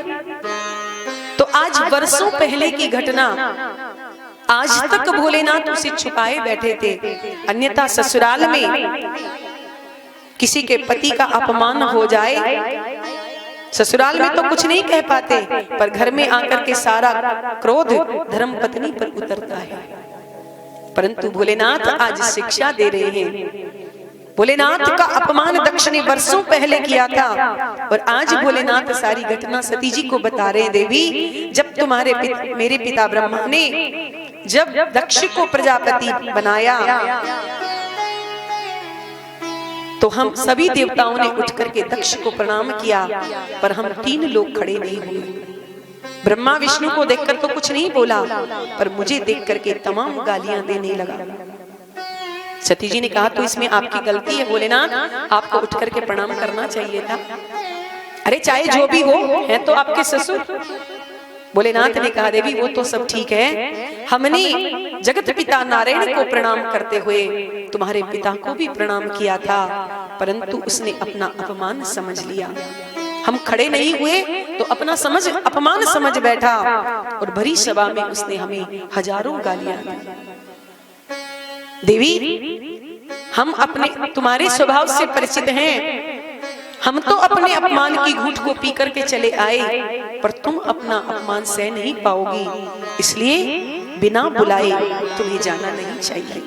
तो आज वर्षों पहले की घटना, आज तक भोलेनाथ उसे छुपाए बैठे थे, अन्यथा ससुराल में किसी के पति का अपमान हो जाए, ससुराल में तो कुछ नहीं कह पाते, पर घर में आकर के सारा क्रोध धर्म पत्नी पर उतरता है। परंतु भोलेनाथ आज शिक्षा दे रहे हैं। भोलेनाथ का अपमान दक्ष ने वर्षों पहले किया था, और आज भोलेनाथ सारी घटना सती जी को बता रहे हैं। देवी, जब तुम्हारे मेरे पिता ब्रह्मा ने जब दक्ष को प्रजापति बनाया तो हम सभी देवताओं ने उठ करके दक्ष को प्रणाम किया, पर हम 3 लोग खड़े नहीं हुए। ब्रह्मा विष्णु को देखकर तो कुछ नहीं बोला, पर मुझे देख करके तमाम गालियां देने लगा। सती जी ने कहा, तो इसमें आपकी गलती है भोलेनाथ, आपको उठ करके प्रणाम करना चाहिए था। अरे चाहे जो भी हो, है तो आपके ससुर। भोलेनाथ ने कहा, देवी वो तो सब ठीक है, हमने जगत पिता नारायण को प्रणाम करते हुए तुम्हारे पिता को भी प्रणाम किया था, परंतु उसने अपना अपमान समझ लिया। हम खड़े नहीं हुए तो अपना अपमान समझ बैठा, और भरी सभा में उसने हमें हजारों गालियां दी। देवी, हम अपने तुम्हारे स्वभाव से परिचित हैं, हम तो अपने अपमान की घूंट को पी करके चले आए, पर तुम अपना अपमान सह नहीं पाओगी, इसलिए बिना बुलाए तुम्हें जाना नहीं चाहिए।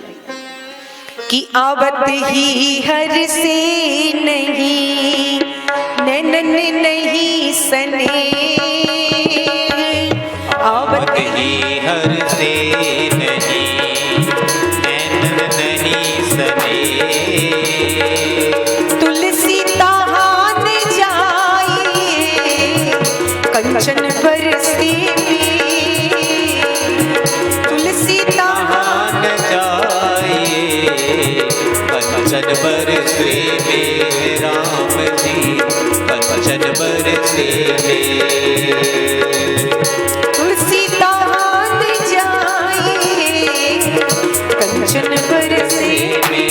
कि आवत ही हर से नहीं, नैनन नहीं सने, आवत
ही हर से नहीं, नैनन नहीं सने,
तुलसी तान जाए कंचन बरसे में, तुलसी तान
जाए कंचन बरसे में, राम जी कंचन बरसे में,
तुलसी तान जाए कंचन बरसे
में,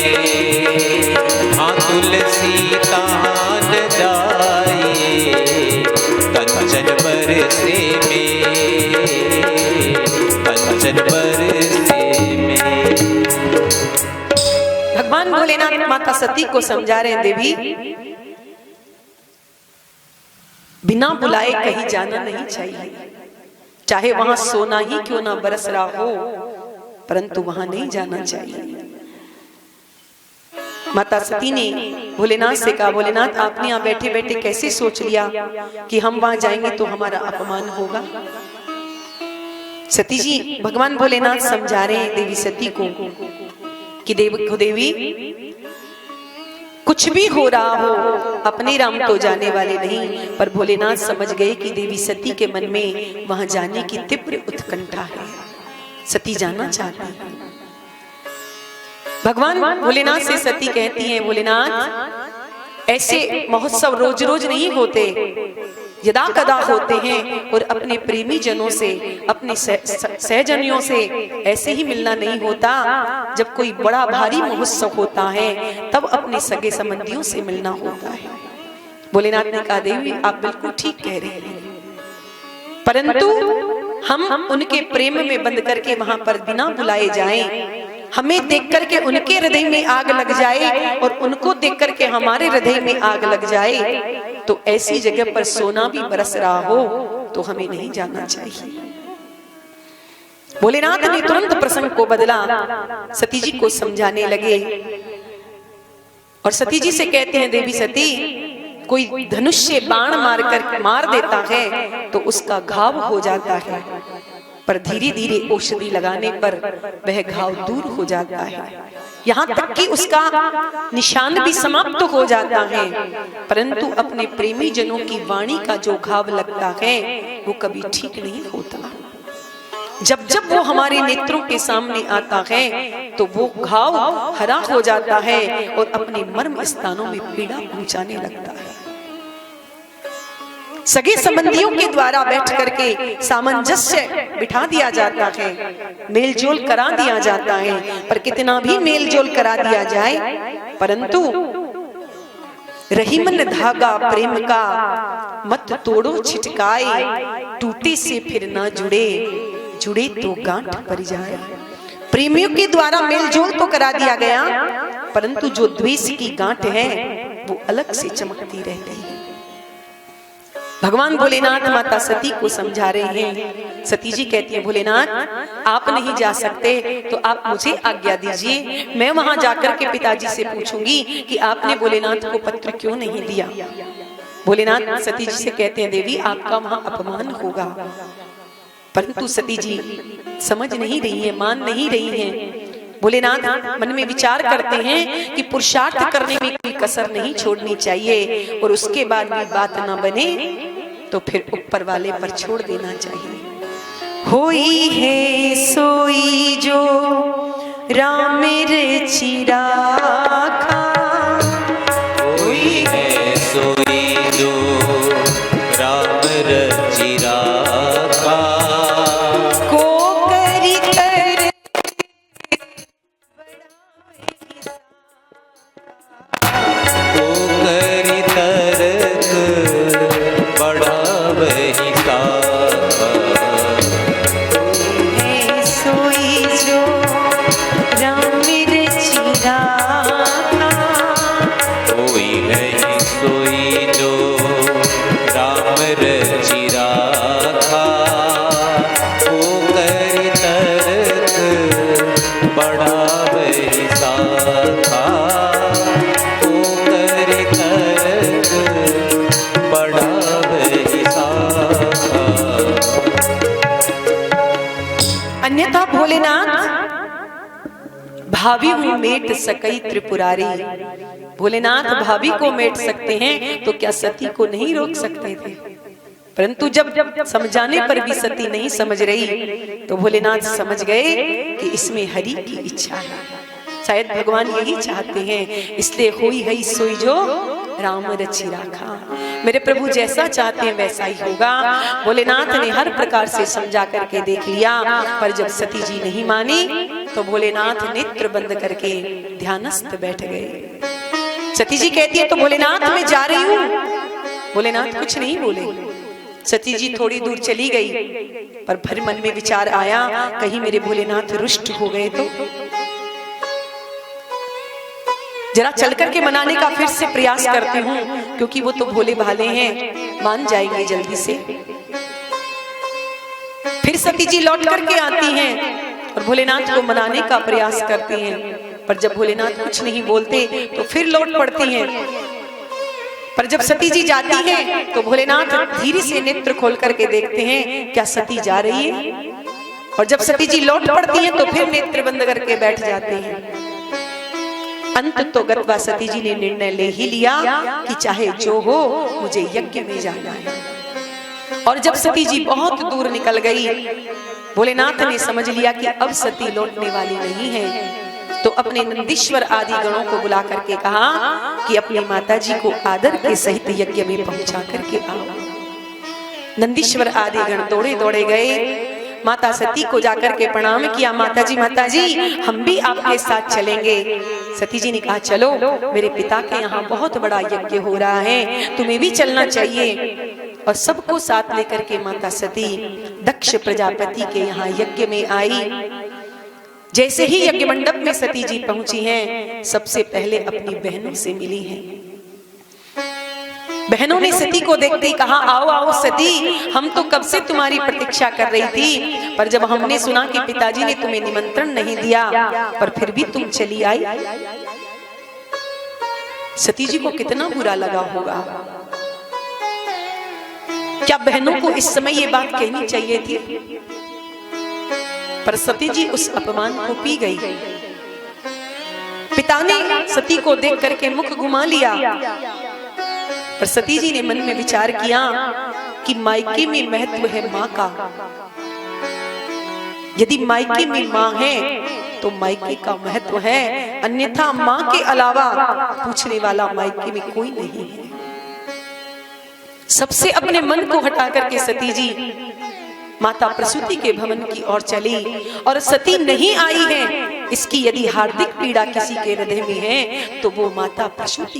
हाँ तुलसी तान जाए कंचन बरसे में, कंचन बरसे में।
भगवान भोलेनाथ माता सती को समझा रहे हैं, देवी बिना बुलाए कहीं जाना नहीं चाहिए, चाहे वहां सोना ही क्यों ना बरस रहा हो, परंतु वहां नहीं जाना चाहिए। माता सती ने भोलेनाथ से कहा, भोलेनाथ आपने यहाँ बैठे बैठे कैसे सोच लिया कि हम वहां जाएंगे तो हमारा अपमान होगा। सती जी, भगवान भोलेनाथ समझा रहे हैं देवी सती को कि देवी कुछ भी हो रहा हो, अपने राम तो जाने वाले नहीं, पर भोलेनाथ समझ गए कि देवी सती के मन में वहां जाने की तीव्र उत्कंठा है, सती जाना चाहती है। भगवान भोलेनाथ से सती कहती हैं, भोलेनाथ ऐसे महोत्सव रोज रोज नहीं होते, यदा कदा होते हैं, और अपने प्रेमी जनों से, अपने सहजनियों से ऐसे ही मिलना नहीं होता। जब कोई बड़ा भारी महोत्सव होता है तब अपने सगे संबंधियों से मिलना होता है। भोलेनाथ ने कहा, देवी आप बिल्कुल ठीक कह रहे हैं, परंतु हम उनके प्रेम में बंद करके वहां पर बिना बुलाए जाएं, हमें देख करके उनके हृदय में आग लग जाए और उनको देख करके हमारे हृदय में आग लग जाए, तो ऐसी जगह पर सोना भी बरस रहा हो तो हमें नहीं जाना चाहिए। भोलेनाथ ने तुरंत प्रसंग को बदला, सती जी को समझाने लगे और सती जी से कहते हैं, देवी सती कोई धनुष से बाण मार देता है तो उसका घाव हो जाता है, पर धीरे धीरे औषधि लगाने पर वह घाव दूर हो जाता है, यहाँ तक कि उसका निशान भी समाप्त हो जाता है, परंतु अपने प्रेमी जनों की वाणी का जो घाव लगता है वो कभी ठीक नहीं होता। जब जब वो हमारे नेत्रों के सामने आता है तो वो घाव हरा हो जाता है और अपने मर्म स्थानों में पीड़ा पहुंचाने लगता है। सगे संबंधियों के द्वारा बैठ करके सामंजस्य बिठा दिया जाता है, मेलजोल करा दिया जाता है, पर कितना भी मेलजोल करा दिया जाए परंतु रहीमन धागा प्रेम का मत तोड़ो छिटकाए, टूटे से फिर ना जुड़े, जुड़े तो गांठ पड़ जाए। प्रेमियों के द्वारा मेलजोल तो करा दिया गया परंतु जो द्वेष की गांठ है वो अलग से चमकती रहती है। भगवान भोलेनाथ माता सती को समझा रहे हैं। सती जी कहती है भोलेनाथ आप नहीं जा सकते तो आप मुझे आज्ञा दीजिए, मैं वहां जाकर के पिताजी से पूछूंगी कि आपने भोलेनाथ को पत्र क्यों नहीं दिया। भोलेनाथ सती जी से कहते हैं देवी आपका वहां अपमान होगा, परंतु सती जी समझ नहीं रही है, मान नहीं रही है। भोलेनाथ मन में विचार करते हैं कि पुरुषार्थ करने में कोई कसर नहीं छोड़नी चाहिए और उसके बाद भी बात ना बने तो फिर ऊपर वाले पर छोड़ देना चाहिए। होई है सोई जो राम रची राखा,
होई है सोई जो राम रची राखा,
को करी कर
को करी तरक बढ़ावहि साखा,
है सोई जो राम रची राखा,
होई है सोई जो राम रची राखा, को करी तरक बढ़ावहि साखा, को करी तरक बढ़ावहि साखा।
अन्यथा भोलेनाथ भाभी को मेट सकई त्रिपुरारी, भोलेनाथ भाभी को मेट सकते हैं तो क्या सती को नहीं रोक सकते थे। परंतु जब समझाने पर भी सती नहीं समझ रही तो भोलेनाथ समझ गए कि इसमें हरि की इच्छा है, शायद भगवान यही चाहते हैं, इसलिए होई है सोई जो राम रची राखा। मेरे प्रभु जैसा चाहते हैं वैसा ही होगा। भोलेनाथ ने हर प्रकार से समझा करके देख लिया, पर जब सती जी नहीं मानी तो भोलेनाथ नेत्र बंद करके ध्यानस्थ बैठ गए। सती जी कहती है तो भोलेनाथ मैं जा रही हूँ। भोलेनाथ कुछ नहीं बोले। सती जी थोड़ी दूर चली गई, पर फिर मन में विचार आया कहीं मेरे भोलेनाथ रुष्ट हो गए तो जरा चल करके मनाने का फिर से प्रयास करती हूँ, क्योंकि वो तो भोले भाले हैं, मान जाएंगे जल्दी से। फिर सती जी लौट करके आती हैं और भोलेनाथ को मनाने का प्रयास करती हैं, पर जब भोलेनाथ कुछ नहीं बोलते तो फिर लौट पड़ती हैं। पर जब सती जी जाती हैं तो भोलेनाथ धीरे से नेत्र खोल करके देखते हैं क्या सती जा रही है, और जब सती जी लौट पड़ती हैं तो फिर नेत्र बंद करके बैठ जाते हैं। अंत तो गत्वा सती जी ने निर्णय ले ही लिया कि चाहे जो हो मुझे यज्ञ में जाना है। और जब सती जी बहुत दूर निकल गई, भोलेनाथ ने समझ लिया कि अब सती लौटने वाली नहीं है, तो अपने नंदीश्वर आदि गणों को बुला करके कहा कि अपनी माता जी को आदर के सहित यज्ञ में पहुंचा करके आओ। नंदीश्वर आदि गण दौड़े दौड़े गए, माता सती को जाकर के प्रणाम किया। माता जी हम भी आपके साथ चलेंगे। सती जी ने कहा चलो, मेरे पिता के यहाँ बहुत बड़ा यज्ञ हो रहा है, तुम्हें भी चलना चाहिए। और सबको साथ लेकर के माता सती दक्ष प्रजापति के यहाँ यज्ञ में आई। जैसे ही यज्ञ मंडप में सती जी पहुंची हैं, सबसे पहले अपनी बहनों से मिली हैं। बहनों ने सती को देखते ही कहा आओ आओ सती, हम तो कब से तुम्हारी प्रतीक्षा कर रही थी, पर जब हमने सुना कि पिताजी ने तुम्हें निमंत्रण नहीं दिया पर फिर भी तुम चली आई। सती जी को कितना बुरा लगा होगा। क्या बहनों को इस समय ये बात कहनी चाहिए थी, पर सती जी उस अपमान को पी गई। पिता ने सती को देख करके मुख घुमा लिया, पर सती जी ने मन में विचार किया कि मायके में महत्व है माँ का, यदि मायके में माँ है तो मायके का महत्व है, अन्यथा माँ के अलावा पूछने वाला मायके में कोई नहीं है। सबसे अपने मन को हटा करके सती जी माता प्रसूति के भवन की ओर चली, और सती नहीं आई है इसकी यदि हार्दिक पीड़ा किसी के हृदय में है तो वो माता प्रसूति